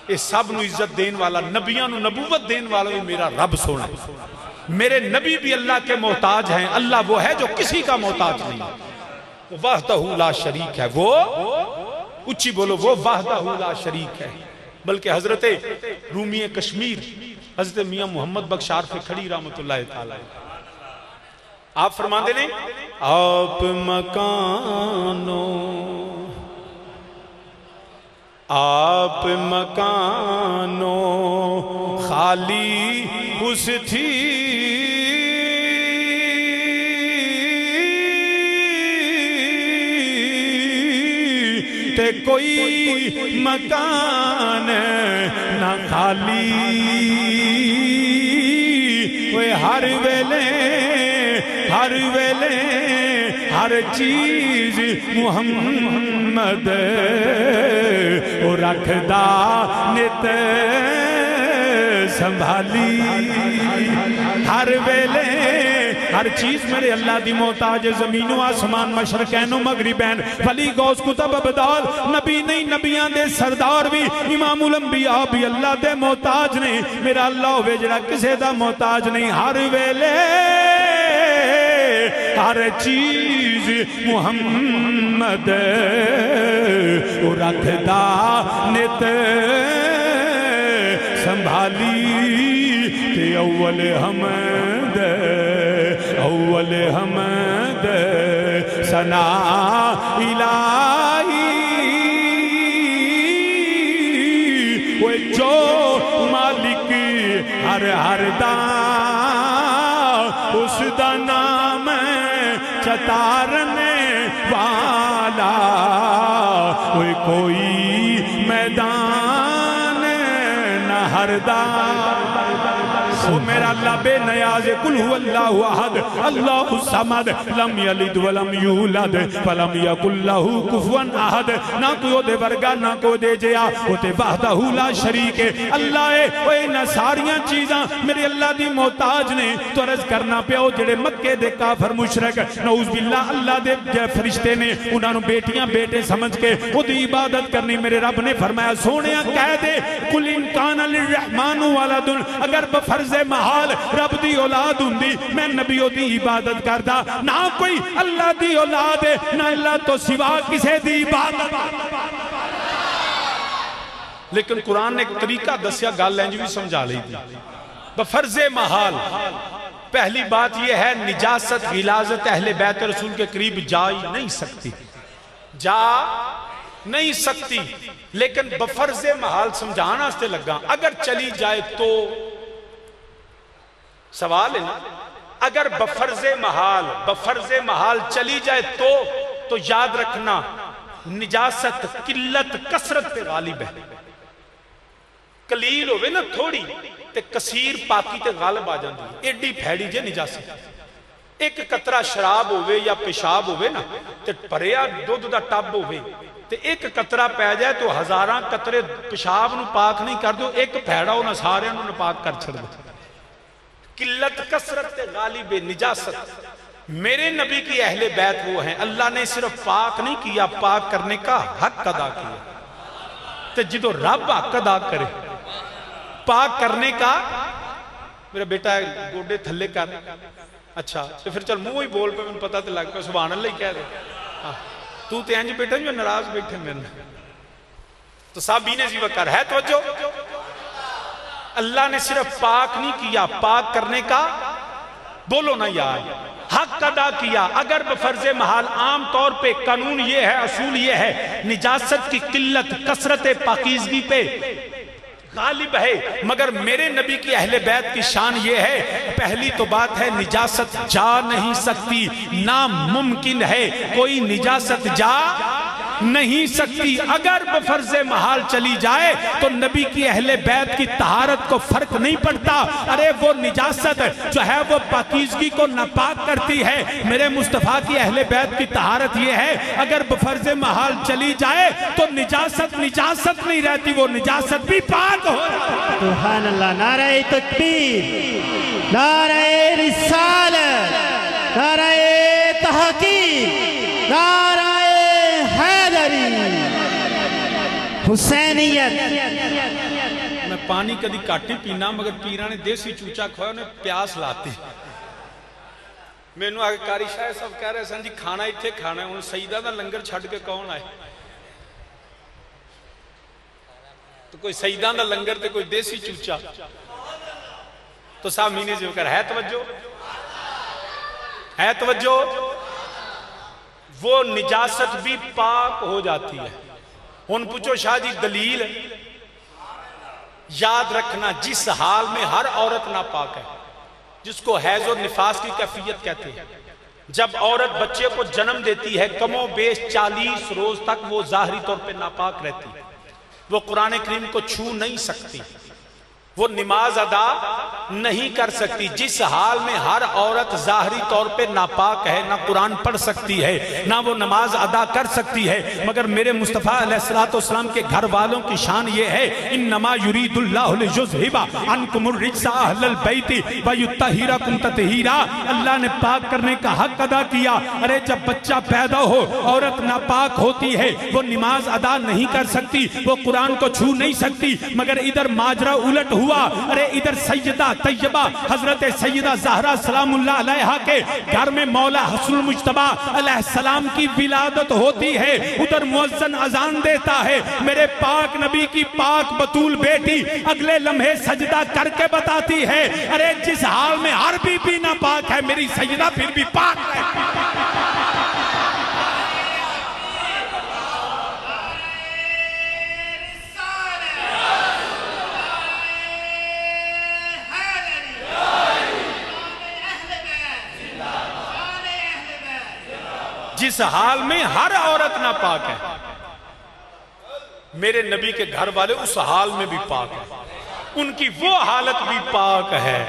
یہ سب نو عزت دین والا، نبیان نو نبوت دین والا بھی میرا رب سونا ہے۔ میرے نبی بھی اللہ کے محتاج ہیں، اللہ وہ ہے جو کسی کا محتاج نہیں، وحدہ لا شریک ہے، وہ اچھی بولو وہ وحدہ لا شریک ہے۔ بلکہ حضرت رومی کشمیر حضرت میاں محمد بخش عارف کھڑی رحمت اللہ تعالی آپ فرماندے نے آپ مکانوں خالی اس تھی تے کوئی مکان نہ خالی وہ ہر ویلے ہر چیز محمد وہ رکھدا نت سنبھالی، ہر ویلے ہر چیز میرے اللہ دی محتاج، زمین و آسمان مشرقین و مغربین، ولی غوث کتب ابدال، نبی نہیں نبیان دے سردار بھی، امام الانبیاء بھی اللہ دے محتاج نہیں۔ میرا اللہ ہوئے جڑا کسے دا محتاج نہیں، ہر ویلے ہر چیز محمد وہ رکھدا نت سنبھالی، تے اول حمد ثنا الہی وہ جو مالک ہر دا اس دا نام چتارنے والا، وہ کوئی میدان نہ ہردا، وہ میرا اللہ بے نیاز قل هو اللہ احد اللہ الصمد لم یلد ولم یولد ولم یکن له کفوا احد، نہ کوئی دے ورگا نہ کوئی دے جیا، وہ تے وحدہ لا شریک ہے اللہ ہے۔ وہ انہاں ساریاں چیزاں میرے اللہ دی محتاج نے، تو عرض کرنا پیو جڑے مکے دے کافر مشرک نعوذ باللہ اللہ دے فرشتے نے انہاں نو بیٹیاں بیٹے سمجھ کے وہ دی عبادت کرنی، میرے رب نے فرمایا سونیا کہہ دے قل ان کان للرحمن ولد، اگر بفرض محال رب دی اولاد ہوندی میں نبیوں دی عبادت کردا، نہ کوئی اللہ دی اولاد ہے نہ اللہ تو سوا کسے دی عبادت۔ لیکن قرآن نے ایک طریقہ دسیا گل انج بھی سمجھا لی تھی، بفرض محال پہلی بات یہ ہے نجاست غلاظت اہل بیت رسول کے قریب جا ہی نہیں سکتی، لیکن بفرض محال سمجھانا سے لگا، اگر چلی جائے تو سوال ہے نا، اگر بفرض محال چلی جائے تو یاد رکھنا نجاست قلت کثرت پہ غالب ہے، قلیل ہوئے نا تھوڑی تے کثیر پاکی تے غالب آ جاندی ہے، ایڈی پھیڑی جے نجاست، ایک قطرہ شراب ہوئے یا پیشاب ہوئے نا تے پریا دودھ دا ٹب ہوئے تے ایک قطرہ پہ جائے تو ہزاراں قطرے پیشاب نو پاک نہیں کر دو، ایک پھیڑا ہونا سارے نو پاک کر چھڑ دو۔ قلت کثرت غالب نجاست، میرے نبی کی اہل بیت وہ ہیں، اللہ نے صرف پاک نہیں کیا، پاک کرنے کا حق ادا کیا، تو جدو رب حق ادا کرے پاک کرنے کا، میرا بیٹا گوڑے تھلے کر، اچھا تو پھر چل منہ ہی بول پہ میں پتا تے لگ پہ سبحان اللہ ہی کہہ دے، تو تے انج بیٹھا جو ناراض بیٹھے میں نے، تو صحابین زیوہ کر ہے توجہ، اللہ نے صرف پاک نہیں کیا، پاک کرنے کا بولو نا یار، حق ادا کیا۔ اگر بفرض محال عام طور پہ قانون یہ ہے، اصول یہ ہے، نجاست کی قلت کثرت پاکیزگی پہ غالب ہے، مگر میرے نبی کی اہل بیت کی شان یہ ہے، پہلی تو بات ہے نجاست جا نہیں سکتی، ناممکن ہے کوئی نجاست جا نہیں سکتی۔ اگر بفرض محال چلی جائے تو نبی کی اہل بیت کی طہارت کو فرق نہیں پڑتا۔ ارے وہ نجاست جو ہے وہ پاکیزگی کو ناپاک کرتی ہے، میرے مصطفیٰ کی اہل بیت کی طہارت یہ ہے اگر بفرض محال چلی جائے تو نجاست نہیں رہتی، وہ نجاست بھی پاک ہو جاتی۔ سبحان اللہ، نعرہ تکبیر، نعرہ رسالت، نعرہ تحقیق، نعرہ حیدری، حسینیت۔ میں پانی کدی کاٹی پینا، مگر پیرا نے دیسی چوچا کھویا انہیں پیاس لاتی۔ میں نے آگے کاری شاہ صاحب کہہ رہے سن جی کھانا اتھے کھانا ہے، انہوں سیدہ دا لنگر چھڑ کے کون آئے؟ تو کوئی سیدہ دا لنگر تے کوئی دیسی چوچا، تو صاحب مینے جو کر ہے توجہ، ہے توجہ، وہ نجاست بھی پاک ہو جاتی ہے۔ ان پوچھو شاہ جی دلیل، یاد رکھنا جس حال میں ہر عورت ناپاک ہے، جس کو حیض و نفاس کی کیفیت کہتے ہیں، جب عورت بچے کو جنم دیتی ہے کم و بیش 40 روز تک وہ ظاہری طور پہ ناپاک رہتی ہے، وہ قرآن کریم کو چھو نہیں سکتی، وہ نماز ادا نہیں کر سکتی۔ جس حال میں ہر عورت ظاہری طور پہ ناپاک ہے، نہ قرآن پڑھ سکتی ہے، نہ وہ نماز ادا کر سکتی ہے، مگر میرے مصطفیٰ علیہ السلام کے گھر والوں کی شان یہ ہے، انما یرید اللہ لیذھب عنکم الرجس اہل البیت ویطہرکم تطہیرا۔ اللہ نے پاک کرنے کا حق ادا کیا۔ ارے جب بچہ پیدا ہو عورت ناپاک ہوتی ہے، وہ نماز ادا نہیں کر سکتی، وہ قرآن کو چھو نہیں سکتی، مگر ادھر ماجرا الٹ ہوا۔ ارے ادھر سیدہ طیبہ حضرت سیدہ زہرا سلام اللہ علیہا کے گھر میں مولا حسن المجتبیٰ علیہ السلام کی ولادت ہوتی ہے، ادھر مؤذن اذان دیتا ہے، میرے پاک نبی کی پاک بطول بیٹی اگلے لمحے سجدہ کر کے بتاتی ہے، ارے جس حال میں ہر بی بی ناپاک ہے میری سیدہ پھر بھی پاک ہے۔ جس حال میں ہر عورت ناپاک ہے، میرے نبی کے گھر والے اس حال میں بھی پاک ہیں، ان کی وہ حالت بھی پاک ہے۔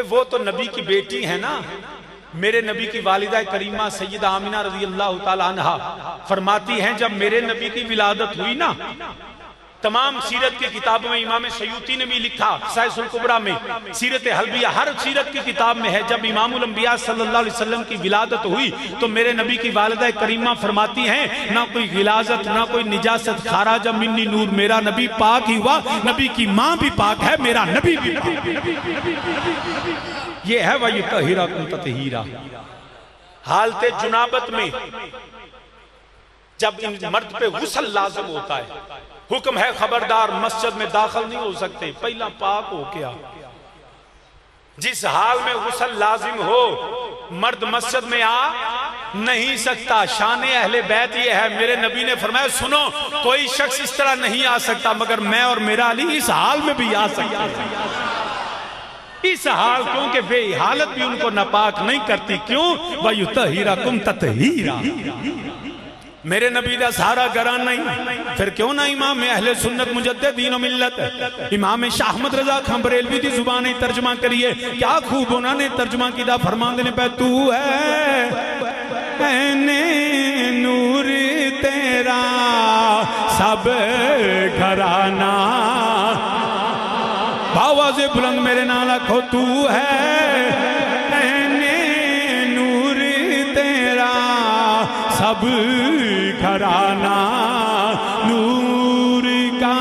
وہ تو نبی کی بیٹی ہے نا، میرے نبی کی والدہ کریمہ سیدہ آمینہ رضی اللہ تعالیٰ عنہ فرماتی ہیں جب میرے نبی کی ولادت ہوئی نا، تمام سیرت کی کتابوں میں امام سیوطی نے بھی لکھا، سائس الکبریٰ میں، سیرت حلبیہ، ہر سیرت کی کتاب میں ہے، جب امام الانبیاء صلی اللہ علیہ وسلم کی ولادت ہوئی تو میرے نبی کی والدہ کریمہ فرماتی ہیں نہ کوئی غلاظت نہ کوئی نجاست، خارج منی نور، میرا نبی پاک ہی ہوا، نبی کی ماں بھی پاک ہے، میرا نبی بھی پاک ہے۔ یہ ہے وَيُطَہِّرَكُمْ تَطْہِیرًا۔ حالت جنابت میں جب ان مرد پہ غسل لازم ہوتا ہے، حکم ہے خبردار مسجد میں داخل نہیں ہو سکتے، پہلا پاک ہو کیا۔ جس حال میں غسل لازم ہو مرد مسجد میں آ نہیں سکتا۔ شان اہل بیت یہ ہے، میرے نبی نے فرمایا سنو کوئی شخص اس طرح نہیں آ سکتا مگر میں اور میرا علی اس حال میں بھی آ سکتا ہے۔ اس حال کیونکہ بے حالت بھی ان کو ناپاک نہیں کرتی، کیوں؟ وَيُطَہِّرَكُمْ تَطْہِیرًا۔ میرے نبی دا سارا گران نہیں، پھر کیوں نہ امام اہل سنت مجددین و ملت امام شاہ احمد رضا خان بریلوی دی زبانی ترجمہ کریے، کیا خوب انہوں نے ترجمہ کی دا فرمان دینے پہ تو ہے این نور تیرا سب گھرانا، آواز بلند میرے نال آکھو تو ہے این نور تیرا سب گھرانا، نور کا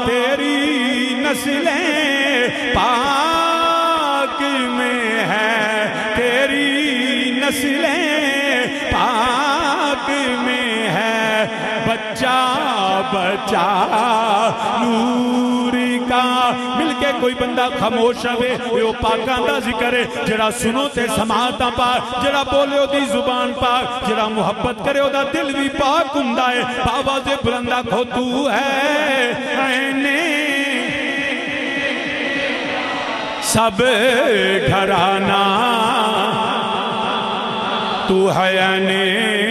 تیری نسلیں پاک میں ہے، تیری نسلیں پاک میں ہے، بچہ بچہ نور کا مل کے کوئی بندہ خاموش ہوئے یہ پاکاں دا ذکر ہے جڑا سنو تے سماعتاں پاک جڑا بولے دی زبان پاک جڑا محبت کرے دا دل بھی پاک ہوندا ہے آواز بلندہ کھو تو ہے عینے سب گھرانا تو ہے عینے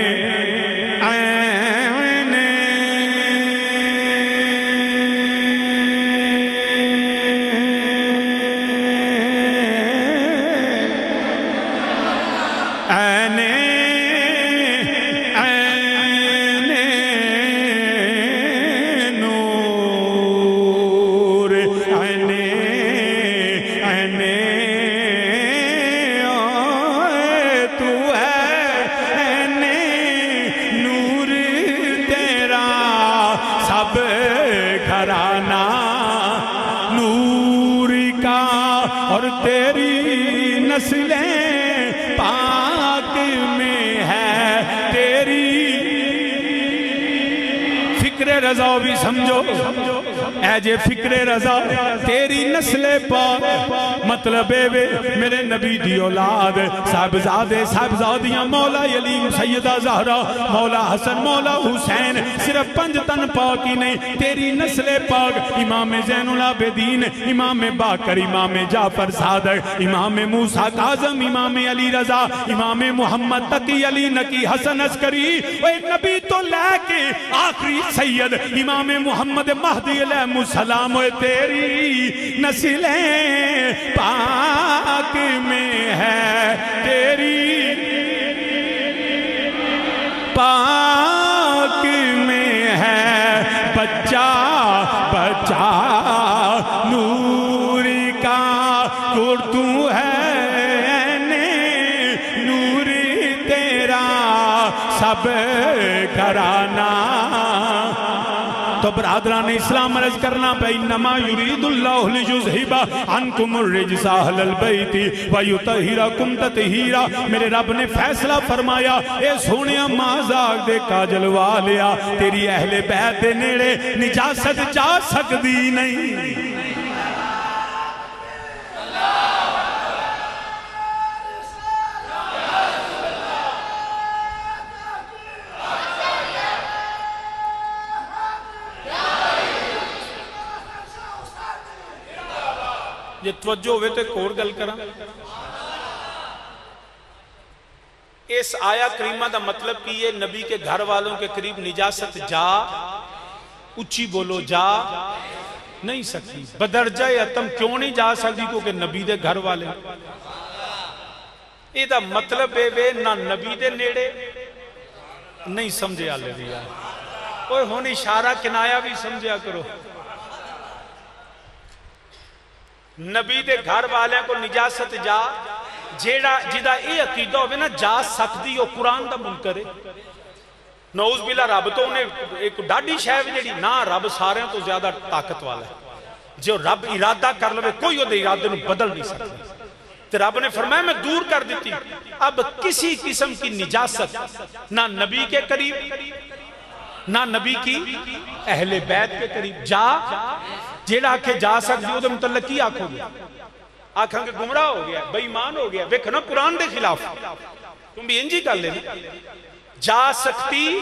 رضا بھی سمجھو اے جے فکر رضا تیری نسل پاک مطلب بے میرے نبی دی اولاد صاحبزادیاں مولا علی سیدہ زہرا مولا حسن مولا حسین صرف 5 تن پاک ہی نہیں تیری نسل پاک امام زین العابدین امام باقر امام جعفر صادق امام موسیٰ کاظم امام علی رضا امام محمد تقی علی نقی حسن عسکری اے نبی تو لے کے آخری سید امام محمد مہدی علیہ السلام ہوئے تیری نسلیں پاک میں ہے تیری پاک میں ہے بچہ بچہ نوری کا تو ہے نوری تیرا سب گھرانا تو برادران اسلام عرض کرنا پہ انما یرید اللہ لیذہب عنکم الرجس اہل البیت ویطہرکم تطہیرا میرے رب نے فیصلہ فرمایا اے سونیا مازاق دے کاجل والیا تیری اہل بیت دے نیڑے نجاست جا سکتی نہیں یہ توجہ ہوئے تو ایک اور گل کرا اس آیا کریمہ دا مطلب کہ یہ نبی کے گھر والوں کے قریب نجاست جا اچھی بولو جا نہیں سکتی بدرجہ اتم کیوں نہیں جا سکتی کیونکہ نبی دے گھر والے یہ دا مطلب ہے نہ نبی دے نیڑے نہیں سمجھے آلے دیا اوہ ہونی اشارہ کنایا بھی سمجھیا کرو نبی دے گھر والے کو نجاست جا جدہ اے عقیدہ ہوئے نا جا سکتی ہو قرآن دا منکر ہے نعوذ باللہ رب تو انہیں ایک ڈاڈی شاہد جڑی نا رب سارے تو زیادہ طاقت والا ہے جو رب ارادہ کر لوے کوئی دے ارادے نو بدل نہیں سکتی تو رب نے فرمایا میں دور کر دیتی اب کسی قسم کی نجاست نہ نبی کے قریب نہ نبی کی اہل بیت کے قریب جا جیڑا آکھے جا سکتی ہو تو متعلق کی آنکھوں گے آنکھاں کے گمراہ ہو گیا بے ایمان ہو گیا ویکھنا قرآن دے خلاف تم بھی انجی کر لینا جا سکتی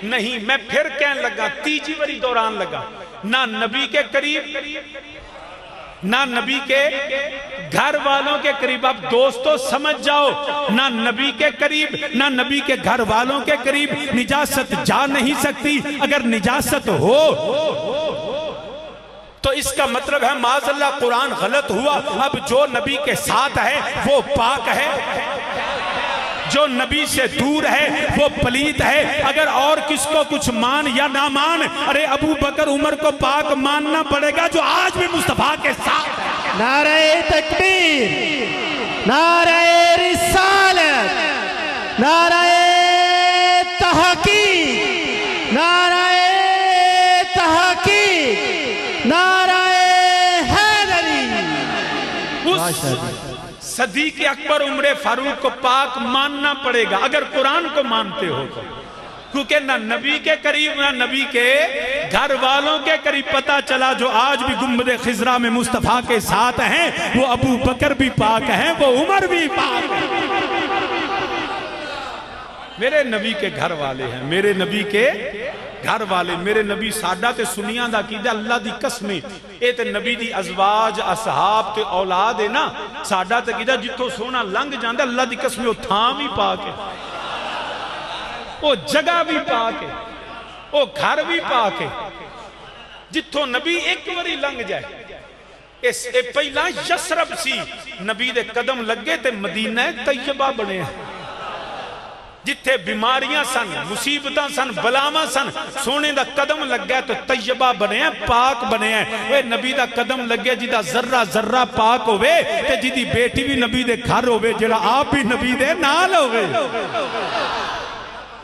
نہیں میں پھر کہنے لگا تیجی وری دوران لگا نہ نبی کے قریب نہ نبی کے گھر والوں کے قریب اب دوستو سمجھ جاؤ نہ نبی کے قریب نہ نبی کے گھر والوں کے قریب نجاست جا نہیں سکتی اگر نجاست ہو تو اس کا مطلب ہے معاذ اللہ قرآن غلط ہوا اب جو نبی کے ساتھ ہے وہ پاک ہے جو نبی سے دور ہے وہ پلیت ہے اگر اور کس کو کچھ مان یا نہ مان ارے ابو بکر عمر کو پاک ماننا پڑے گا جو آج بھی مصطفیٰ کے ساتھ ہے نعرہ تکبیر نعرہ رسالت نعرہ تحقیق نعرہ تحقیق نعرہ حیدری صدیق اکبر عمر فاروق کو پاک ماننا پڑے گا اگر قرآن کو مانتے ہو تو کیونکہ نہ نبی کے قریب نہ نبی کے گھر والوں کے قریب. پتا چلا جو آج بھی گنبد خضرا میں مصطفیٰ کے ساتھ ہیں وہ ابو بکر بھی پاک ہیں، وہ عمر بھی پاک ہیں. میرے نبی کے گھر والے ہیں، میرے نبی کے گھر والے. میرے نبی ساڈا تے سنیاں دا عقیدہ اللہ دی قسمیں اے تے نبی دی ازواج اصحاب تے اولاد ہے نا. ساڈا تے عقیدہ جتھوں سونا لنگ جاندا اللہ دی قسمیں وہ تھاں بھی پاک ہے، وہ جگہ بھی پاک ہے، وہ گھر بھی پاک ہے. جتھوں نبی ایک واری لنگ جائے. اس پہلا یسرب سی، نبی دے قدم لگے تے مدینہ طیبہ بنے ہیں. جتھے بیماریاں سن، مصیبتاں سن، بلاواں سن، سونے دا قدم لگ گیا تو طیبہ بنے ہیں، پاک بنے ہیں. اے نبی دا قدم لگے جی دا ذرہ ذرہ پاک ہوئے تے جی دی بیٹی بھی نبی دے گھر ہوئے، جڑا آپ بھی نبی دے نال ہوئے.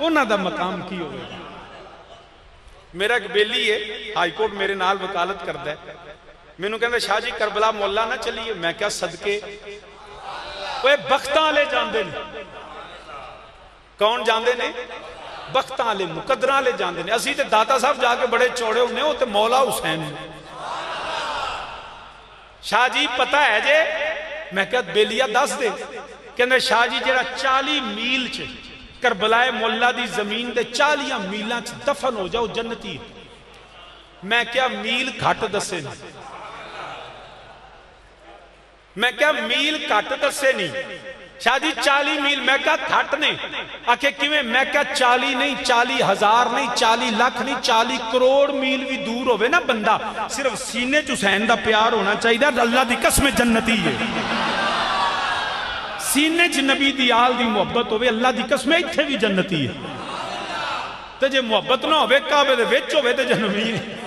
انہاں دا مقام کی ہوئے. میرا ایک بیلی ہے ہائی کورٹ میرے نال وکالت کرتا ہے. میں نے کہا شاہ جی کربلا مولا نہ چلیے. میں کیا صدقے وہ بختاں لے جاندے نے. کون جاندے نے؟ بختاں لے مقدراں لے جاندے نے. اسی تے داتا صاحب جا کے بڑے چوڑے ہونے ہو تے مولا حسین. شاہ جی پتہ ہے جے؟ میں کہا بیلیا دس دے. کہنے شاہ جی جڑا 40 میل چھے کربلائے مولا دی زمین دے 40 میلاں چھے دفن ہو جاؤ جنتی. میں کیا میل گھٹ دسے نہیں. میں کیا میل گھٹ دسے نہیں. شاہ جی 40 میل. میں کہا گھٹ نہیں. آکھے کیویں؟ میں کہا 40 نہیں، 40,000 نہیں، 40 لاکھ نہیں، 40 کروڑ میل بھی دور ہوئے نا بندہ، صرف سینے چ حسین دا پیار ہونا چاہیے. اللہ دی قسم جنتی ہے. سینے چ نبی دی آل دی محبت ہوئے، اللہ دی قسم ایتھے بھی جنتی ہے. تے جے محبت نہ ہوئے کعبے دے وچ ہوئے تے جہنمی نہیں.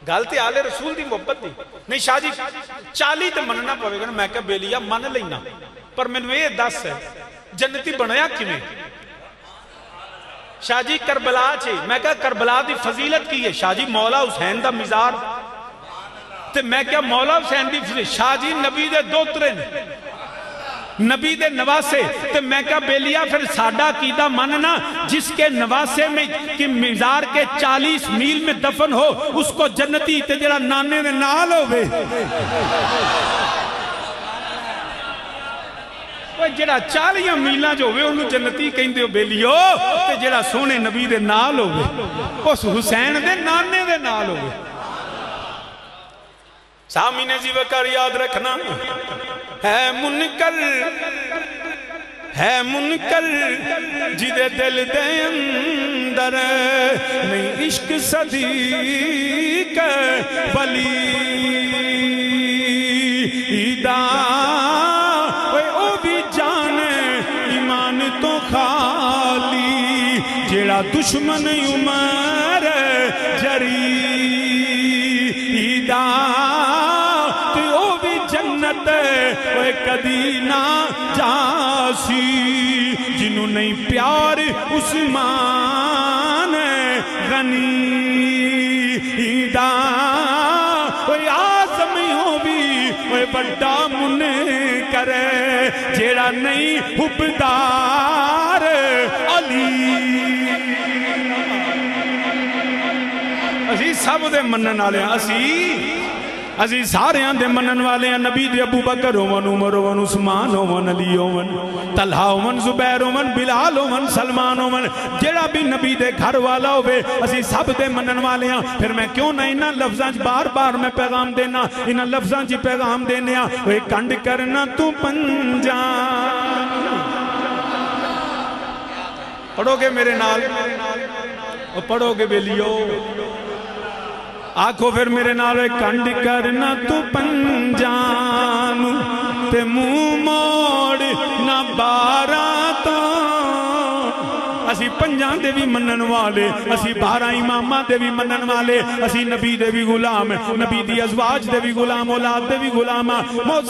گل تے آل رسول دی محبت دی نہیں. شاہ جی 40 تے مننا پوے گا. میں کہا بیلیا من لینا، پر میں نے یہ دس ہے جنتی بنایا کیویں؟ شاہ جی کربلا چھے. میں کہا کربلا دی فضیلت کی ہے. شاہ جی مولا حسین دا مزار. تے میں کہا مولا حسین دی فضیلت. شاہ جی نبی دے دوترے نے، نبی دے نواسے. تے میں کہا بیلیا پھر ساڈا عقیدہ ماننا جس کے نواسے میں کہ مزار کے 40 میل میں دفن ہو اس کو جنتی. تے جڑا نانے نے نال ہوئے وہ جڑا 40 میلاں جو ہوئے انہوں جنتی کہیں دے ہو بیلیو. تے جڑا سونے نبی دے نال ہوئے اس حسین دے نانے دے نال ہوئے. سامین زی وقار یاد رکھنا ہے منکر جدے دل دے اندر نہیں عشق صدیق ولی ایدہ او بھی جانے ایمان تو خالی جیڑا دشمن عمر جری ایدہ وہ کدی نہ جاسی جنہوں نہیں پیار عثمان غنی ایدہ وہ آزمی ہو بھی وہ بڑا من کرے جیڑا نہیں حبدار علی. اسی سب دے منن والے ہیں. اسی سارے دے منن والے ہیں. نبی دے ابو بکر ہوون، عمر ہوون، عثمان ہوون، علی ہوون، طلحہ ہوون، زبیر ہوون، بلال ہوون، سلمان ہوون، جڑا بھی نبی دے گھر والا ہوئے اسی سب دے منن والے ہیں. پھر میں کیوں نہ انہاں لفظاں بار بار میں پیغام دینا، انہاں لفظاں پیغام دینے ہوئے کنڈ کرنا تو پنجا. پڑھو گے میرے نال؟ پڑھو گے بیلیو؟ آنکھو پھر میرے نالے کنڈ کرنا تو پنجان تے منہ موڑ نہ بارہ تو. اسی پنجان دے بھی منن والے، اسی 12 امامہ دے بھی منن والے، اسی نبی دے بھی غلام، نبی دی ازواج دے بھی غلام، اولاد دے بھی غلام،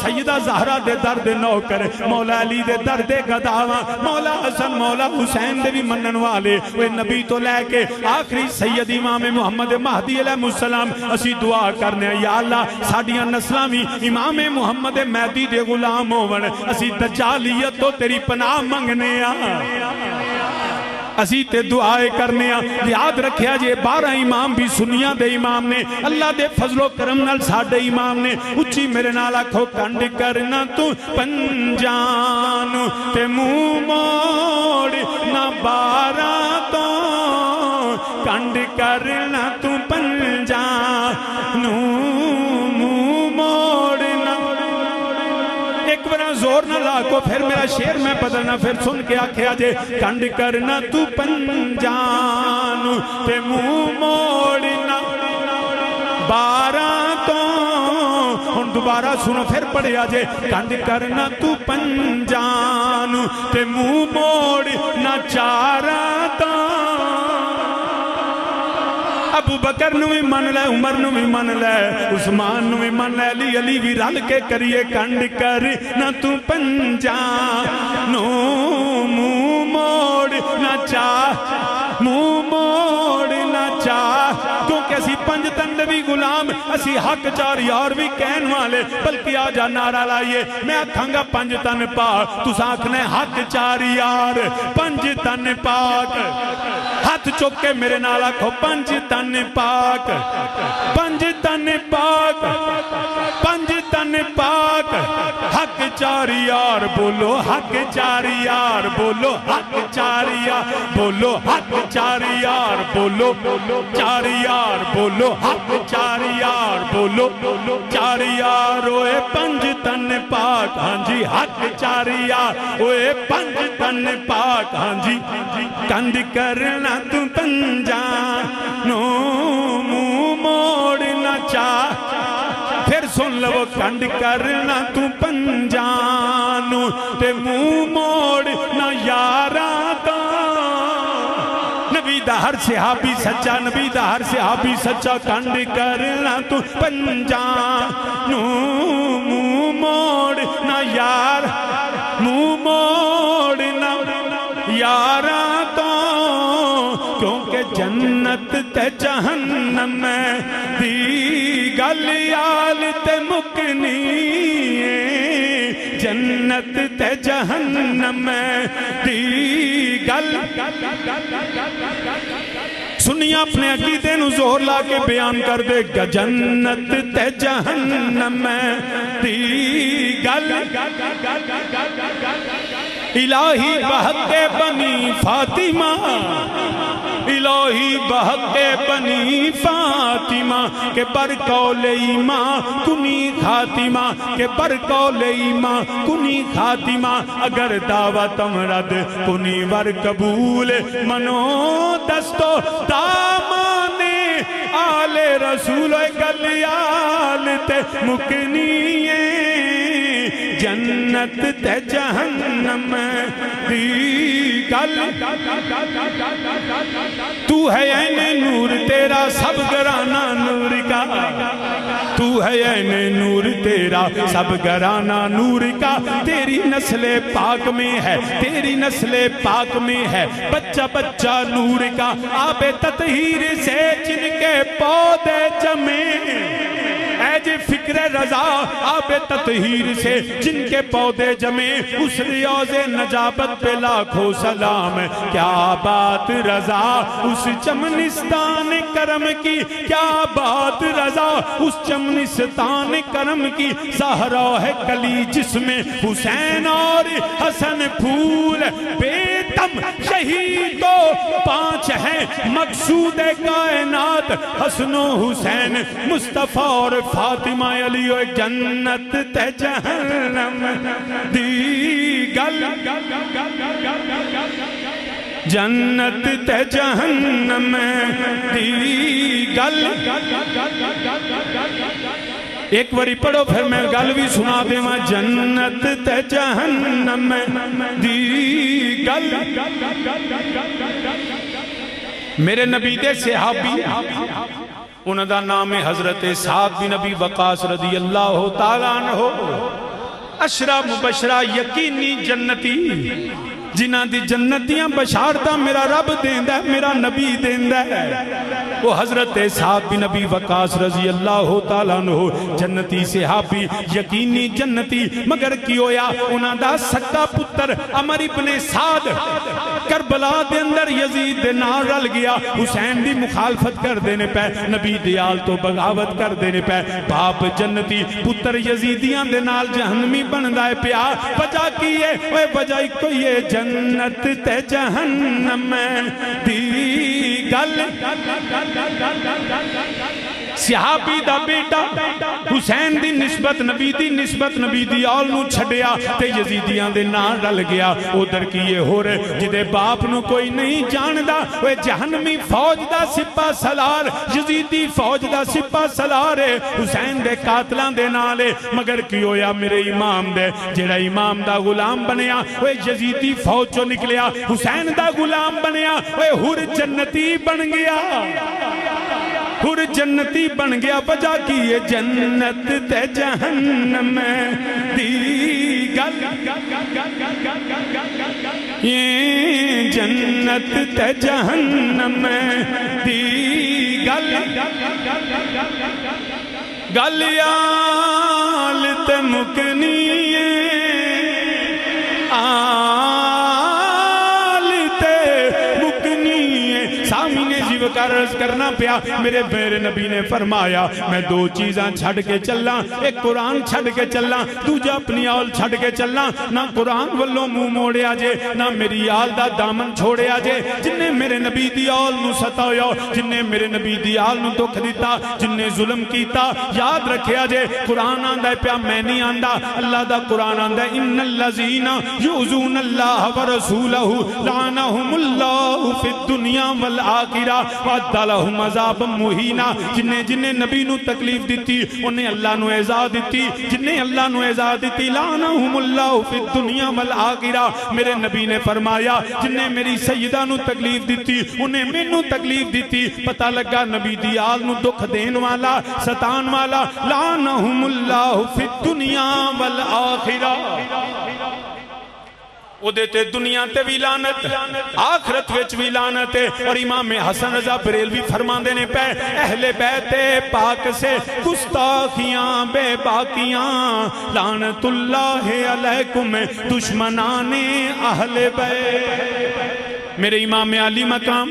سیدہ زہرہ دے درد نوکر، مولا علی دے درد گداواں، مولا حسن مولا حسین دے بھی منن والے. وہ نبی تو لے کے آخری سید امام محمد مہدی علیہ السلام اسی دعا کرنے یا اللہ ساڑیاں نسلاں بھی امام محمد مہدی دے غلام ہون. اسی دجالیت تو تیری پناہ منگنے اسی تے دعائے کرنے یاد رکھیا جے 12 امام بھی سنیاں دے امام نے اللہ دے فضل و کرم نال ساڈے امام نے اچھی میرے نال آکھو کنڈ کرنا تو پنجان تے منہ موڑ نہ 12 تو کنڈ کرنا تو پنجان منہ موڑنا ایک بار زور نہ لاکو پھر میرا شعر میں بدلنا پھر سن کے آکھیا جے کنڈ کرنا تو پنجان تے منہ موڑنا 12 تو ہن دوبارہ سنو پھر پڑھیا جے کنڈ کرنا تو پنجان تے منہ موڑنا 4 تو ابو بکر نو بھی من لے عمر نو بھی من لے عثمان نو بھی من لے علی بھی رل کے کریے کنڈ کر نہ تو پنجان نو منہ موڑ نہ چاہ منہ موڑ نہ چاہ کیونکہ اسی 5 تن بھی غلام اسی حق 4 یار بھی کہن والے بلکہ آجا نعرہ لائیے میں آکھاں گا 5 تن پاک تو ساکھنے حق 4 یار 5 تن پاک ہاتھ چوک کے میرے نالا کھو 5 تن پاک 5 تن پاک 5 تن پاک حق 4 یار بولو حق 4 یار بولو حق 4 یار بولو حق 4 یار بولو 4 یار بولو حق 4 یار بولو 4 یار اوے 5 تن پاک ہاں جی حق 4 یار اوے 5 تن پاک ہاں جی کند کرنا تو پنجانو منہ موڑنا چاہ پھر سن لو کنڈ کرنا تو پنجانو تے منہ موڑنا 11 تا نبی دا ہر صحابی سچا نبی دا ہر صحابی سچا کنڈ کرنا تو پنجانو منہ موڑنا منہ موڑنا 11 تو کیونکہ جنت تے جہنم دی گل یال تے مکنی جنت تے جہنم دی گل سنیا اپنے عقیدے نو زور لا کے بیان کر دے گا جنت تے جہنم دی گل الہی بحق بنی فاطمہ الہی بحق بنی فاطمہ کہ بر قول ایمان کنی خاتمہ کہ بر قول ایمان کنی خاتمہ اگر دعوت امرد کنی ور قبول منو دستو دامان آل رسول گلیال تے مکنی جنت تے جہنم دی گل تو ہے عین نور تیرا سب گرانا نور کا تو ہے عین نور تیرا سب گرانا نور کا تیری نسل پاک میں ہے تیری نسل پاک میں ہے بچہ بچہ نور کا آب تطہیر سے جن کے پودے جمے اے جی فکر رضا آب تطہیر سے جن کے پودے جمے اس ریاض نجابت پہ لاکھوں سلام کیا بات رضا اس چمنستان کرم کی کیا بات رضا اس چمنستان کرم کی زہرا ہے کلی جس میں حسین اور حسن پھول بیتم شہید تو 5 ہیں مقصود کائنات حسن و حسین مصطفیٰ اور فاطمہ علی و جنت تے جہنم دی گل جنت تے جہنم دی گل ایک باری پڑھو پھر میں گل بھی سنا دے ماں جنت تے جہنم دی گل میرے نبی دے صحابی انہوں دا نام حضرت سعد بن ابی وقاص رضی اللہ تعالیٰ عنہ اشرا مبشرہ یقینی جنتی جنہ دی جنتیاں بشارتہ میرا رب دیندہ ہے میرا نبی دیندہ ہے وہ حضرت سعد بن ابی وقاص رضی اللہ تعالیٰ عنہ جنتی صحابی یقینی جنتی مگر کی ہویا انہاں دا سکا پتر عمر ابن سعد کربلا دے اندر یزید دے نال رل گیا حسین دی مخالفت کر دینے پہ نبی دیال تو بغاوت کر دینے پہ باپ جنتی پتر یزیدیاں دے نال جہنمی بن دائے پیا وجہ کیے اوے وجہ کوئی ہے جنت تے جہنم دی گل صحابی دا بیٹا حسین دی نسبت نبی دی آل نو چھڑیا تے یزیدیاں دے نال رل گیا ادھر کیے ہو رہے جدے باپ نو کوئی نہیں جاندہ وہ جہنمی فوج دا سپا سلار یزیدی فوج دا سپا سلار حسین دے قاتلان دے نالے مگر کیوں یا میرے امام دے جڑا امام دا غلام بنیا وہ یزیدی فوج چو نکلیا حسین دا غلام بنیا وہ ہر جنتی بن گیا ہر جنتی بن گیا وجہ کی یہ جنت تے جہنم دی گل یہ جنت تے جہنم دی گل گلیال تے مکنی آل تے مکنی سامنے وقار عرض کرنا پیا میرے نبی نے فرمایا میں دو چیزاں چھڑ کے چلنا ایک قرآن چھڑ کے چلنا دوجا اپنی آل چھڑ کے چلنا نہ قرآن والوں منہ موڑے آجے نہ میری آل دا دامن چھوڑے آجے جنہیں میرے نبی دی آل نو ستایا جنہیں میرے نبی دی آل نو دکھ دیتا جنہیں ظلم کیتا یاد رکھے آجے قرآن آندہ پیا میں نہیں آندہ اللہ دا قرآن آندہ ان اللذین یعزون اللہ ورسولہ لعنہم اللہ فی الدنیا والآخرہ وَعَدَّ لَهُمْ عَذَابًا مُحِينًا جنہیں نبی نو تکلیف دیتی انہیں اللہ نو عزا دیتی جنہیں اللہ نو عزا دیتی لعنہم اللہ فی الدنیا والآخرہ میرے نبی نے فرمایا جنہیں میری سیدہ نو تکلیف دیتی انہیں میں نو تکلیف دیتی پتہ لگا نبی دی آل نو دکھ دین والا ستان والا لعنہم اللہ فی الدنیا والآخرہ وہ دیتے دنیا تے بھی لعنت آخرت وچ بھی لعنت اور امام حسن رضا بریلوی فرمان دینے پہ اہل بیت پاک سے گستاخیاں بے باقیاں لعنت اللہ علیکم دشمنان اہل بیت میرے امام علی مقام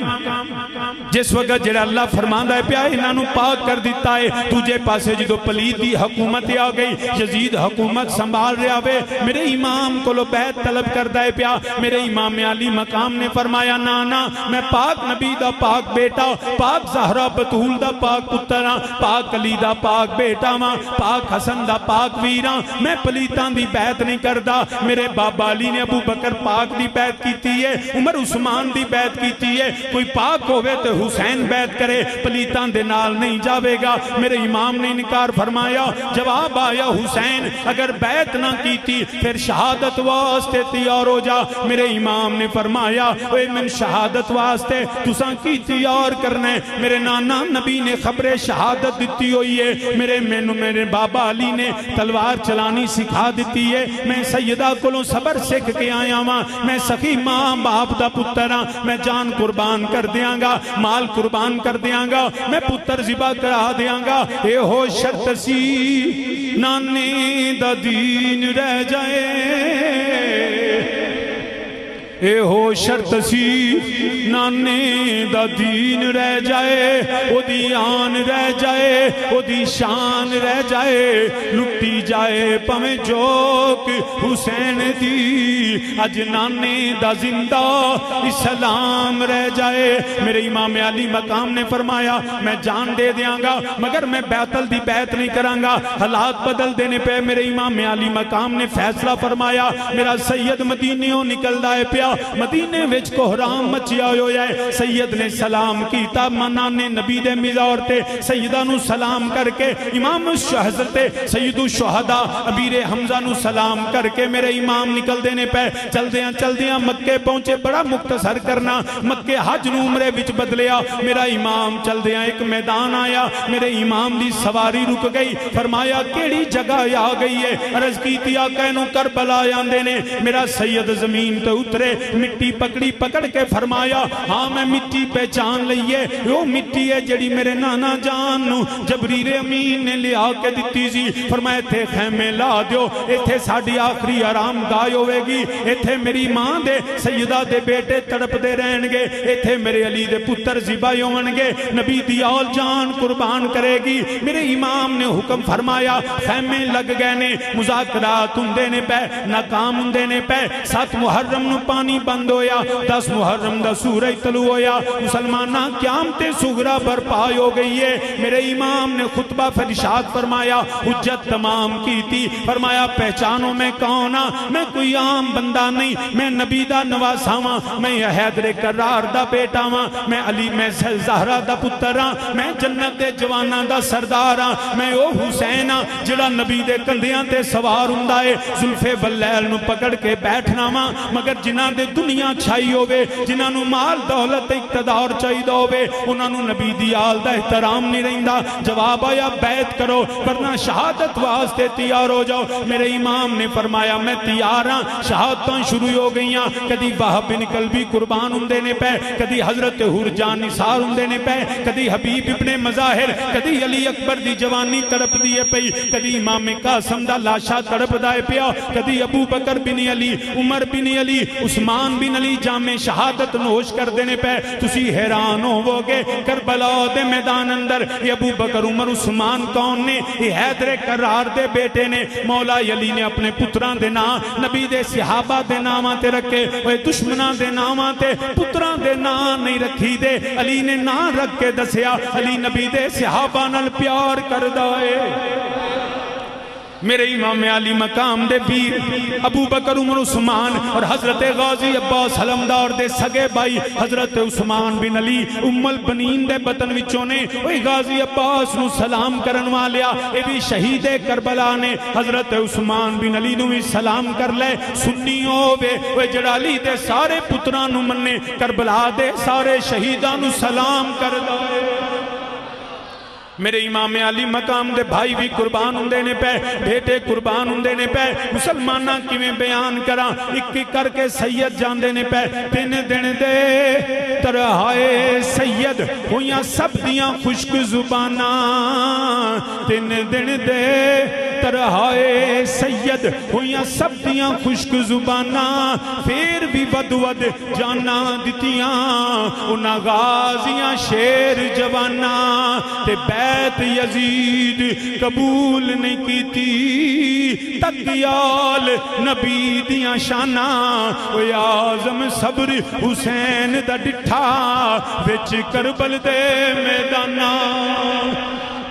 جس وقت جڑا اللہ فرماندہ ہے پیا انہوں پاک کر دیتا ہے تجھے پاسے جدو پلید دی حکومت آ گئی یزید حکومت سنبھال رہا ہوئے میرے امام کو لو بیعت طلب کردہ ہے پیا میرے امام علی مقام نے فرمایا نانا میں پاک نبی دا پاک بیٹا پاک زہرہ بطول دا پاک پترہ پاک علی دا پاک بیٹا ماں پاک حسن دا پاک ویران میں پلیتان دی بیعت نہیں کردہ میرے بابا علی نے ابو بکر پاک دی بیعت کیتی ہے عمر عثمان دی بیعت کیتی ہے کوئی پاک ہوئے تو حسین بیعت کرے پلیتان دے نال نہیں جاوے گا میرے امام نے انکار فرمایا جواب آیا حسین اگر بیعت نہ کیتی پھر شہادت واسطے تیار ہو جا میرے امام نے فرمایا اے من شہادت واسطے تساں کی تیار کرنے میرے نانا نبی نے خبر شہادت دیتی ہوئی ہے میرے بابا علی نے تلوار چلانی سکھا دیتی ہے میں سیدہ کلوں صبر سکھ کے آیا ماں میں سخی ماں باپ دا پتر میں جان قربان کر دیاں گا مال قربان کر دیاں گا میں پتر ذبح کرا دیاں گا اے ہو شرط سی نانے دا دین رہ جائے اے ہو شرط سی نانے دا دین رہ جائے او دی آن رہ جائے او دی شان رہ جائے لٹی جائے پمیں جوک حسین دی اج نانے دا زندہ اسلام رہ جائے میرے امام علی مقام نے فرمایا میں جان دے دیاں گا مگر میں بیعتل دی بیعت نہیں کروں گا حالات بدل دینے پہ میرے امام علی مقام نے فیصلہ فرمایا میرا سید مدینیوں نکل دائے پیا مدینے وچ کو حرام مچیا ہویا ہے سید نے سلام کیتا منانے نبی دے مزار تے سیدہ نو سلام کر کے امام حضرت سید الشہداء امیر حمزہ نو سلام کر کے میرے امام نکل دینے پہ چل دیاں مکے پہنچے بڑا مختصر کرنا مکے حج نو عمرے وچ بدلیا میرا امام چل دیاں ایک میدان آیا میرے امام دی سواری رک گئی فرمایا کیڑی جگہ آ گئی ہے عرض کیتی آقا نو کربلا آندے نے میرا سید زمین تے اترے مٹی پکڑی پکڑ کے فرمایا ہاں میں مٹی پہچان لئیے وہ مٹی ہے جڑی میرے نانا جان نو جبریل امین نے لیا کے دیتی سی فرمایا تھے خیمے لا دیو ایتھے ساڑی آخری آرام گاہ ہوئے گی ایتھے میری ماں دے سیدہ دے بیٹے تڑپ دے رہن گے ایتھے میرے علی دے پتر زبائی ہون گے نبی دی آل جان قربان کرے گی میرے امام نے حکم فرمایا خیمے لگ گئے نے مذاکرات ہندے نے پہ ناکام ہندے نے پہ 7 محرم نو پانی بند ہویا 10 محرم دا سورج طلوع ہویا مسلمانہ قیامت صغرا برپائی ہو گئی ہے میرے امام نے خطبہ فرشاد فرمایا حجت تمام کی تھی فرمایا پہچانوں میں کون میں کوئی عام بندہ نہیں میں نبی دا نواسا ہاں میں حیدر کرار دا بیٹا ہاں میں علی میں زہرہ دا پتر ہاں میں جنت دے جوانہ دا سردار ہاں میں او حسین ہاں جڑا نبی دے کندیاں تے سوار ہوندا ہے زلفے واللیل نو پکڑ کے بیٹھنا ہاں مگر جنہاں دے دنیا چھائی ہوئے جنہاں نو مال دولت اقتدار چاہیے ہوئے انہاں نو نبی دی آل دا احترام نہیں رہندا جواب آیا بیعت کرو ورنہ شہادت واسطے تیار ہو جاؤ میرے امام نے فرمایا میں تیار ہاں شہادتاں شروع ہو گئیاں کدی وہب بن کلبی قربان ہندے نے پہ کدی حضرت حور جان نثار ہندے نے پہ کدی حبیب ابن مظاہر کدی علی اکبر دی جوانی تڑپ دیئے پئی کدی امام قاسم دا لاشا تڑپ دائے پیا کدی ابو بکر بن علی عمر بن علی عثمان بن علی جامع شہادت نوش کر دینے پہ تسی حیران ہو گے کربلا دے میدان اندر یہ ابو بکر عمر عثمان کون نے یہ حیدر کرار دے بیٹے نے مولا علی نے اپنے پتران دے نام نبی دے صحابہ دے ناماں تے رکھے وہ دشمناں دے ناماں تے پتران دے نام نہیں رکھی دے علی نے نام رکھ کے دسیا علی نبی دے صحابہ نال پیار کر دائے میرے امام علی مقام دے پیر ابو بکر عمر عثمان اور حضرت غازی عباس حلمدار دے سگے بھائی حضرت عثمان بن علی ام البنین دے بطن وچوں نے وہی غازی عباس نو سلام کرن والیا اے بھی شہید کربلا نے حضرت عثمان بن علی نو بھی سلام کر لے سنی ہوئے وہ جڑا علی دے سارے پتران نو مننے کربلا دے سارے شہیدان نو سلام کر دائے میرے امام علی مقام دے بھائی بھی قربان ہندے نے پہ بیٹے قربان ہندے نے پہ مسلمانہ کی میں بیان کرا ایک کر کے سید جان دے نے پہ تین دن دے ترہائے سید ہویاں سب دیاں خشک زبانہ تین دن دے ترہائے سید ہویاں سب دیاں خشک زبانہ پھر بھی ود جانا دتیاں انہاں غازیاں شیر جوانہ تے بیت یزید قبول نہیں کیتی تقیال نبی دیاں شانہ وی آزم صبر حسین دا ڈٹھا وچ کربل دے میدانہ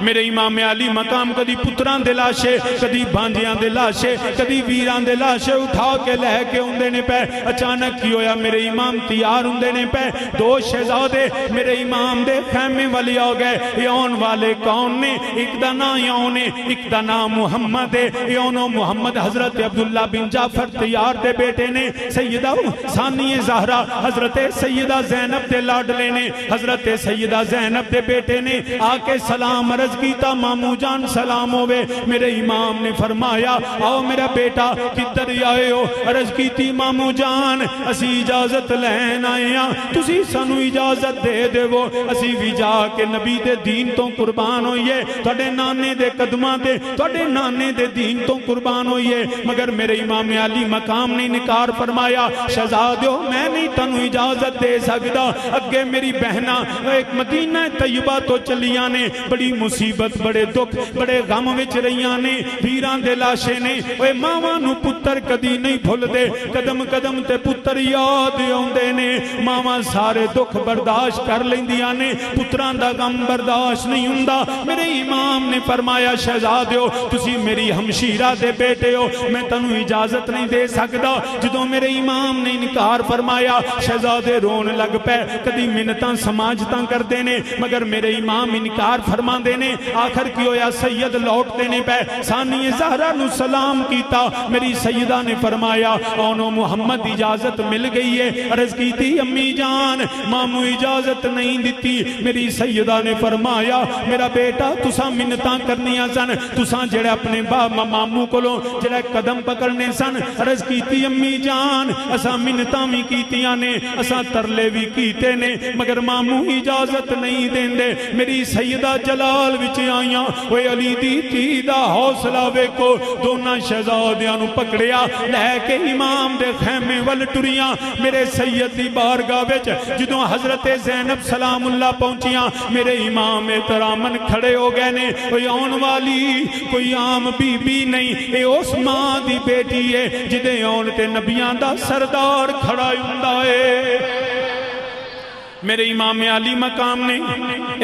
میرے امام علی مقام کدی پتران دے لاشے کدی بھانجیاں دے لاشے کدی ویران دے لاشے اٹھا کے لے کے ہندے نے پہ اچانک کی ہویا میرے امام تیار ہندے نے پہ 2 شہزادے میرے امام دے خیمے والی آ گئے یون والے کون نے ایک دا نا یون ایک دا نا محمد یونو محمد حضرت عبداللہ بن جعفر تیار دے بیٹے نے سیدہ ثانی زہرہ حضرت سیدہ زینب دے لاڈلے نے حضرت سیدہ زینب دے بیٹے نے آ کے سلام عرض کیتا مامو جان سلام ہوئے میرے امام نے فرمایا آؤ میرا بیٹا کدھر آئے ہو عرض کیتی مامو جان اسی اجازت لین آئے ہیں تسی سانو اجازت دے دے وہ اسی بھی جا کے نبی دے دین تو قربان ہوئیے توڑے نانے دے قدمہ دے توڑے نانے دے دین تو قربان ہوئیے مگر میرے امام علی مقام نے نکار فرمایا شہزادیو میں نہیں تنو اجازت دے سکتا اگے میری بہنہ ایک مدینہ طیبہ تو چلیاں نے بڑی مصیبت بڑے دکھ بڑے غم وچ رہیاں نے پیران دے لاشے نے اوے ماواں نو پتر کدی نہیں بھول دے قدم قدم تے پتر یاد آوندے نے ماواں سارے دکھ برداشت کر لیندیاں نے پتران دا غم برداشت نہیں ہوندا میرے امام نے فرمایا شہزادیو تسی میری ہمشیرہ دے بیٹے ہو میں تنو اجازت نہیں دے سکدا جدوں میرے امام نے انکار فرمایا شہزادے رون لگ پے کدی منتاں سماجتاں کر دینے مگر میرے امام انکار فرما دینے نے آخر کی ہویا سید لوٹ دینے پہ ثانی زہرا نو سلام کیتا میری سیدہ نے فرمایا اونو محمد اجازت مل گئی ہے عرض کی تھی امی جان مامو اجازت نہیں دیتی میری سیدہ نے فرمایا میرا بیٹا تساں منتاں کرنیاں سن تساں جڑے اپنے مامو کولوں جڑے قدم پکڑنے سن عرض کی تھی امی جان اساں منتاں بھی کیتیاں نے اساں ترلے بھی کیتے نے مگر مامو اجازت نہیں دین دے میری سیدہ جلال وچ آئیاں وہ علی دی تی دا حوصلہ ویکو دونوں شہزادیاں نو پکڑیا لے کے امام دے خیمے ول ٹریاں میرے سید دی بارگاہ وچ جدوں حضرت زینب سلام اللہ پہنچیاں میرے امام احترامن کھڑے ہو گئے نے کوئی آن والی کوئی عام بی بی نہیں اے اس ماں دی بیٹی ہے جدے آن تے نبیاں دا سردار کھڑا ہوندا ہے میرے امام علی مقام نے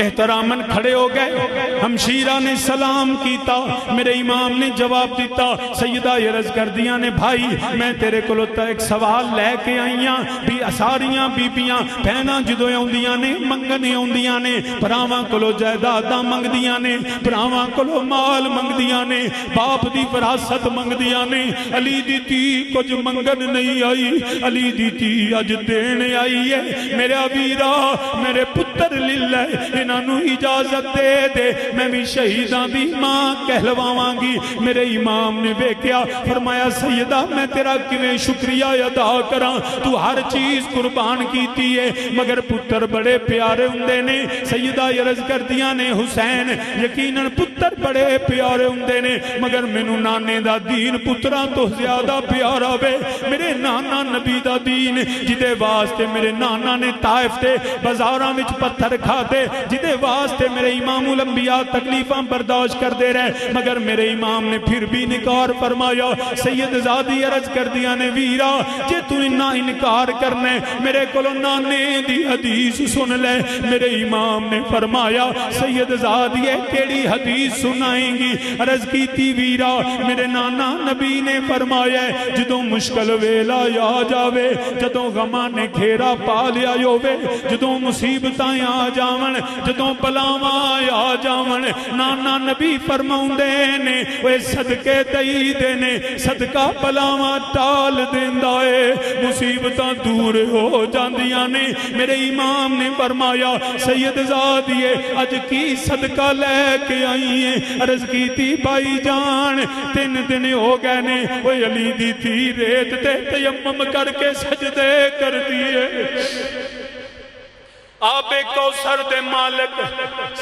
احترامن کھڑے ہو گئے ہمشیرہ نے سلام کیتا میرے امام نے جواب دیتا سیدہ عرض کر دیا نے بھائی میں تیرے کو لوتا ایک سوال لے کے آئیاں بھی اساریاں بیبیاں پہنا جدویں ہوندیاں نے منگنے ہوندیاں نے پراواں کو لو جائداداں منگ دیاں نے پراواں کو لو مال منگ دیاں نے باپ دی وراثت منگ دیاں نے علی دی تی کچھ منگن نہیں آئی علی دی تی اج دینے آئی ہے میرے ابیرہ میرے پتر للہ انہوں اجازت دے دے میں بھی شہیداں دی ماں کہلواواں گی میرے امام نے بیکیا فرمایا سیدہ میں تیرا کیویں شکریہ ادا کراں تو ہر چیز قربان کیتی ہے مگر پتر بڑے پیارے ہوندے نے سیدہ عرض کر دیاں نے حسین یقیناً پتر بڑے پیارے ہوندے نے مگر مینوں نانے دا دین پتراں تو زیادہ پیارا وے میرے نانا نبی دا دین جدے واسطے میرے نانا نے طائف تے بازاراں وچ پتھر کھاتے جدے واسطے میرے امام الانبیاء تکلیفاں برداشت کر دے رہے مگر میرے امام نے پھر بھی انکار فرمایا سید زادی عرض کر دیا نے ویرا جے تو انکار کرنے میرے کولوں نانے دی حدیث سن لے میرے امام نے فرمایا سید زادی کیڑی حدیث سنائیں گی عرض کی تھی ویرا میرے نانا نبی نے فرمایا جدوں مشکل ویلا یا جاوے جدوں غماں نے گھیرا پا لیا ہووے جدوں مصیبتاں آ جاون جدوں بلاواں آ جاون نانا نبی فرماؤندے نے اوے صدقے دئی دے نے صدقہ بلاواں ٹال دیندا اے مصیبتاں دور ہو جاندیاں نے میرے امام نے فرمایا سید زادیے اج کی صدقہ لے کے آئی ہیں عرض کی تھی بھائی جان 3 دن ہو گئے نے اوے علی دی تھی ریت تے تیمم کر کے سجدے کر دیے آب کوثر دے مالک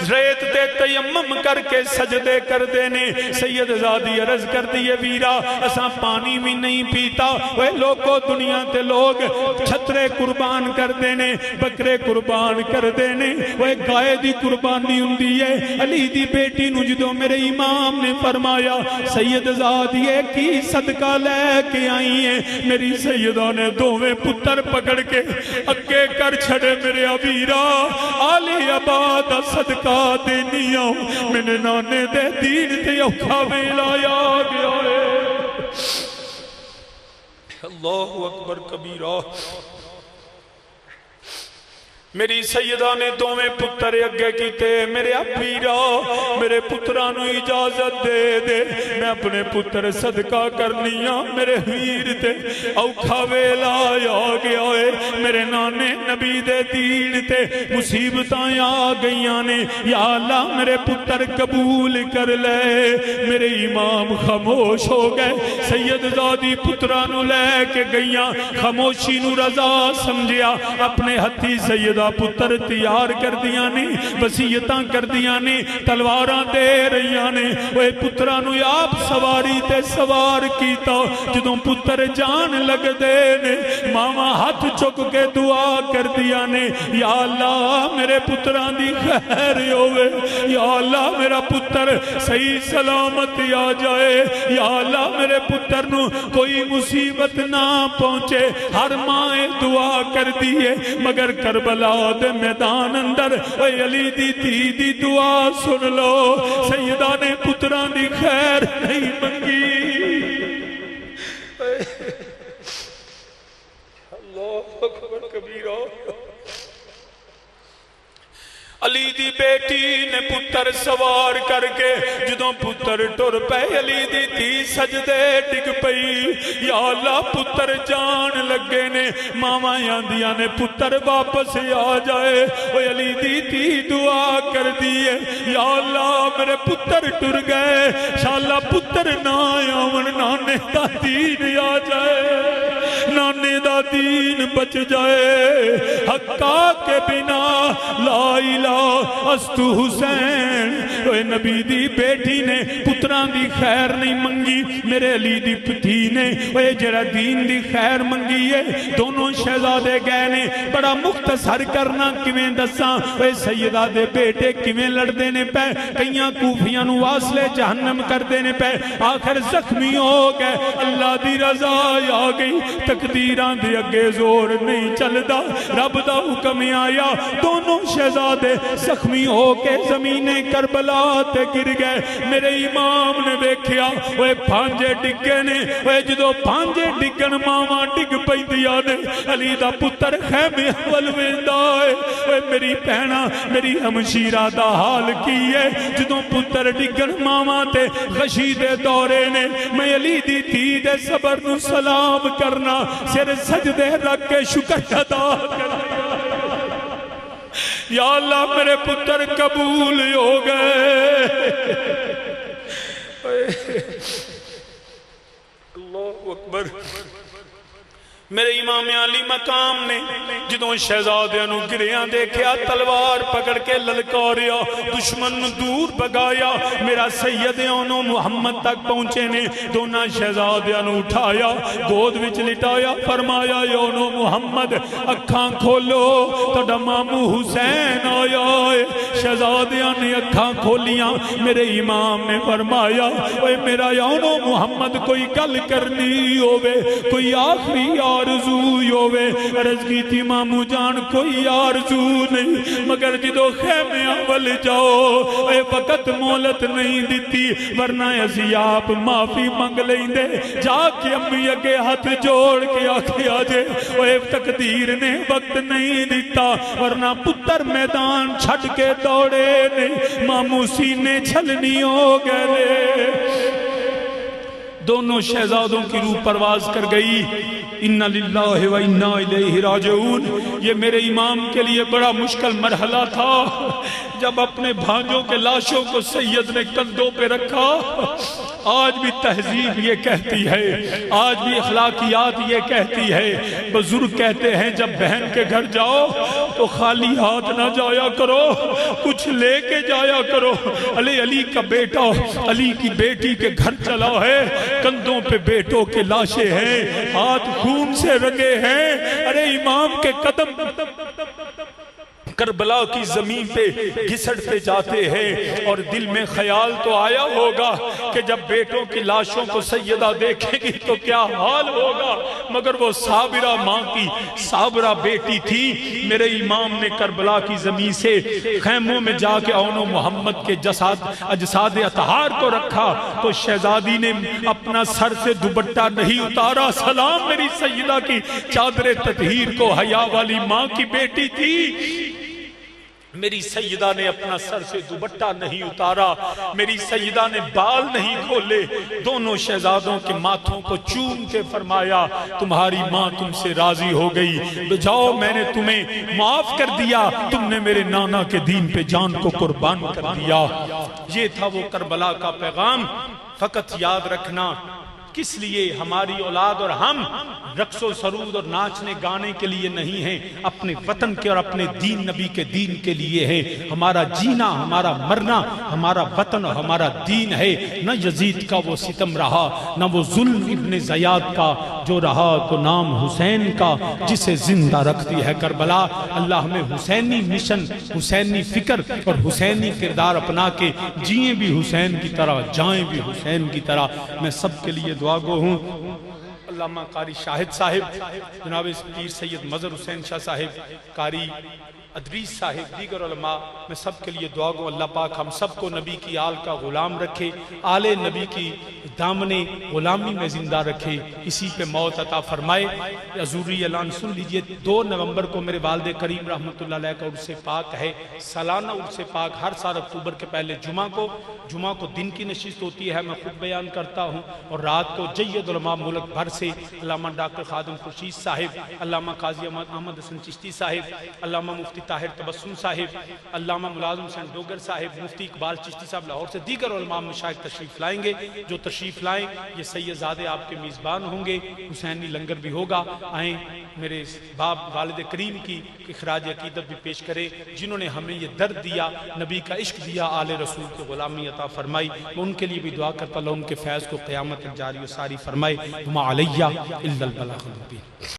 ریت دے تیمم کر کے سجدے کر دینے سید زادی عرض کر دیئے ویرا اساں پانی بھی نہیں پیتا وہ لوگوں دنیا تے لوگ چھترے قربان کر دینے بکرے قربان کر دینے وہ گائے دی قربانی ہوندی ہے علی دی بیٹی نو جدوں میرے امام نے فرمایا سید زادی کی صدقہ لے کے آئی ہیں میری سیدہ نے دوویں پتر پکڑ کے اگے کر چھڑے میرے ابیر آلی آباد صدقہ دینیا میں نے نانے دے دین تے اوکھا ویلا یا گیا ہے اللہ اکبر کبیرہ میری سیدہ نے دوویں پتر اگے کیتے میرے ابیرا میرے پترانو اجازت دے دے میں اپنے پتر صدقہ کرنیاں میرے ویر تے اوکھا ویلا آ گیا ہے میرے نانے نبی دے دین تے مصیبتاں آ گئیاں نے یا اللہ میرے پتر قبول کر لے میرے امام خاموش ہو گئے سید زادی پترانو لے کے گئیاں خاموشی نو رضا سمجھیا اپنے ہتھی سید پتر تیار کر دیا نے وسیعتاں کر دیا نے تلواراں دے رہیاں نے وہ پترانو آپ سواری تے سوار کیتا جدوں پتر جان لگ دے نے ماما ہاتھ چک کے دعا کر دیا نے یا اللہ میرے پتران دی خیر ہوئے یا اللہ میرا پتر صحیح سلامت آ جائے یا اللہ میرے پتر نو کوئی مصیبت نہ پہنچے ہر ماں دعا کر دیئے مگر کربلا دے میدان اندر اے علی دی دعا سن لو سیدہ نے پتران دی خیر نہیں منگی اللہ اکبر کبیرہ علی دی بیٹی نے پتر سوار کر کے جدوں پتر ٹر پے علی دی تھی سجدے ڈگ پئی یا اللہ پتر جان لگے نے ماما یاندیاں نے پتر واپس آ جائے اوے علی دی تھی دعا کر دیے یا اللہ میرے پتر ٹر گئے شاءاللہ پتر نہ آون نانے دا دین آ جائے نانے دا دین بچ جائے حقا کے بنا لا الہ استو حسین اوے نبی دی بیٹی نے پتران دی خیر نہیں منگی میرے علی دی پتھی نے اوے جرا دین دی خیر منگی ہے دونوں شہزادے گئے نے بڑا مختصر کرنا کیویں دساں اوے سیدہ دے بیٹے کیویں لڑدے نے پے کئیاں کوفیاں نو واصلے جہنم کر دینے پے آخر زخمی ہو گئے اللہ دی رضا آ گئی تقدیراں دے اگے زور نہیں چلدا رب دا حکم آیا دونوں شہزادے زخمی ہو کے زمین کربلا تے گر گئے میرے امام نے دیکھیا اوے پانجے ڈگے نے اوے جدو پانجے ڈگن ماما ڈگ پیندیاں نے علی دا پتر خیمے اول ویندا ہے اوے میری بہنا میری ہمشیرہ دا حال کی ہے جدو پتر ڈگن ماما تے غشی دے دورے نے میں علی دی تھی دے صبر نو سلام کرنا سر سجدے رکھ کے شکر ادا کرنا یا اللہ میرے پتر قبول ہو گئے اللہ اکبر میرے امام علی مقام نے جدوں شہزادیاں نو گریاں دیکھیا تلوار پکڑ کے للکاریا دشمن دور بگایا میرا سید اونو محمد تک پہنچے نے دونوں شہزادیاں نو اٹھایا گود وچ لٹایا فرمایا اونو محمد اکھاں کھولو تہاڈا مامو حسین آیا ہے شہزادیاں نے اکھاں کھولیاں میرے امام نے فرمایا اے میرا اونو محمد کوئی گل کرنی ہووے کوئی آخری آرزو ہووے عرض کی تھی مامو جان کوئی آرزو نہیں مگر جدو خیمے اول جاؤ اے وقت مولت نہیں دیتی ورنہ ایسی آپ معافی منگ لیں دے جا کے امی اگے ہاتھ جوڑ کے آکھے آجے اے تقدیر نے وقت نہیں دیتا ورنہ پتر میدان چھٹ کے دوڑے نہیں مامو سینے چھلنی ہو گئے دونوں شہزادوں کی روح پرواز کر گئی اِنَّ لِلَّهِ وَإِنَّا إِلَيْهِ راجعون یہ میرے امام کے لیے بڑا مشکل مرحلہ تھا جب اپنے بھانجوں کے لاشوں کو سید نے کندھوں پہ رکھا آج بھی تہذیب یہ کہتی ہے آج بھی اخلاقیات یہ کہتی ہے بزرگ کہتے ہیں جب بہن کے گھر جاؤ تو خالی ہاتھ نہ جایا کرو کچھ لے کے جایا کرو علی کا بیٹا علی کی بیٹی کے گھر چلا ہے کندھوں پہ بیٹوں کے لاشیں ہیں ہاتھ خون سے رنگے ہیں ارے امام کے قدم کربلا کی زمین پہ گھسڑتے جاتے ہیں اور دل میں خیال تو آیا ہوگا کہ جب بیٹوں کی لاشوں کو سیدہ دیکھے گی تو کیا حال ہوگا مگر وہ صابرہ ماں کی صابرہ بیٹی تھی میرے امام نے کربلا کی زمین سے خیموں میں جا کے اونو محمد کے اجساد اطہار کو رکھا تو شہزادی نے اپنا سر سے دوپٹہ نہیں اتارا سلام میری سیدہ کی چادر تطہیر کو حیا والی ماں کی بیٹی تھی میری سیدہ نے اپنا سر سے دوپٹہ نہیں اتارا میری سیدہ نے بال نہیں کھولے دونوں شہزادوں کے ماتھوں کو چوم کے فرمایا تمہاری ماں تم سے راضی ہو گئی جاؤ میں نے تمہیں معاف کر دیا تم نے میرے نانا کے دین پہ جان کو قربان کر دیا یہ تھا وہ کربلا کا پیغام فقط یاد رکھنا کس لیے ہماری اولاد اور ہم رقص و سرود اور ناچنے گانے کے لیے نہیں ہیں اپنے وطن کے اور اپنے دین نبی کے دین کے لیے ہیں ہمارا جینا ہمارا مرنا ہمارا وطن اور ہمارا دین ہے نہ یزید کا وہ ستم رہا نہ وہ ظلم ابن زیاد کا جو رہا تو نام حسین کا جسے زندہ رکھتی ہے کربلا اللہ ہمیں حسینی مشن حسینی فکر اور حسینی کردار اپنا کے جئیں بھی حسین کی طرح جائیں بھی حسین کی طرح میں سب کے لیے دعا گو ہوں علامہ قاری شاہد صاحب جناب پیر سید مظہر حسین شاہ صاحب قاری ادریس صاحب، دیگر علماء، میں سب کے لیے دعا گو اللہ پاک ہم سب کو نبی کی آل کا غلام رکھے، آل نبی کی دامن غلامی میں زندہ رکھے، اسی پہ موت عطا فرمائے۔ حضوری اعلان سن لیجئے، 2 نومبر کو میرے والد کریم رحمۃ اللہ علیہ کا عرس پاک ہے، سالانہ عرس پاک ہر سال اکتوبر کے پہلے جمعہ کو دن کی نشست ہوتی ہے، میں خود بیان کرتا ہوں، اور رات کو جید علماء ملک بھر سے علامہ ڈاکٹر خادم خورشید صاحب، علامہ قاضی احمد حسن چشتی صاحب، علامہ مفتی طاہر تبسم صاحب، علامہ ملازم حسین ڈوگر صاحب، مفتی اقبال چشتی صاحب لاہور سے، دیگر علماء مشائخ تشریف لائیں گے۔ جو تشریف لائیں یہ سید زادے آپ کے میزبان ہوں گے، حسینی لنگر بھی ہوگا، آئیں میرے باپ والد کریم کی اخراج عقیدت بھی پیش کریں، جنہوں نے ہمیں یہ درد دیا، نبی کا عشق دیا، آل رسول کی غلامی عطا فرمائی، میں ان کے لیے بھی دعا کرتا اللہ ان کے فیض کو قیامت تک جاری و ساری فرمائے۔ وما علیہ الا البلاغ المبین۔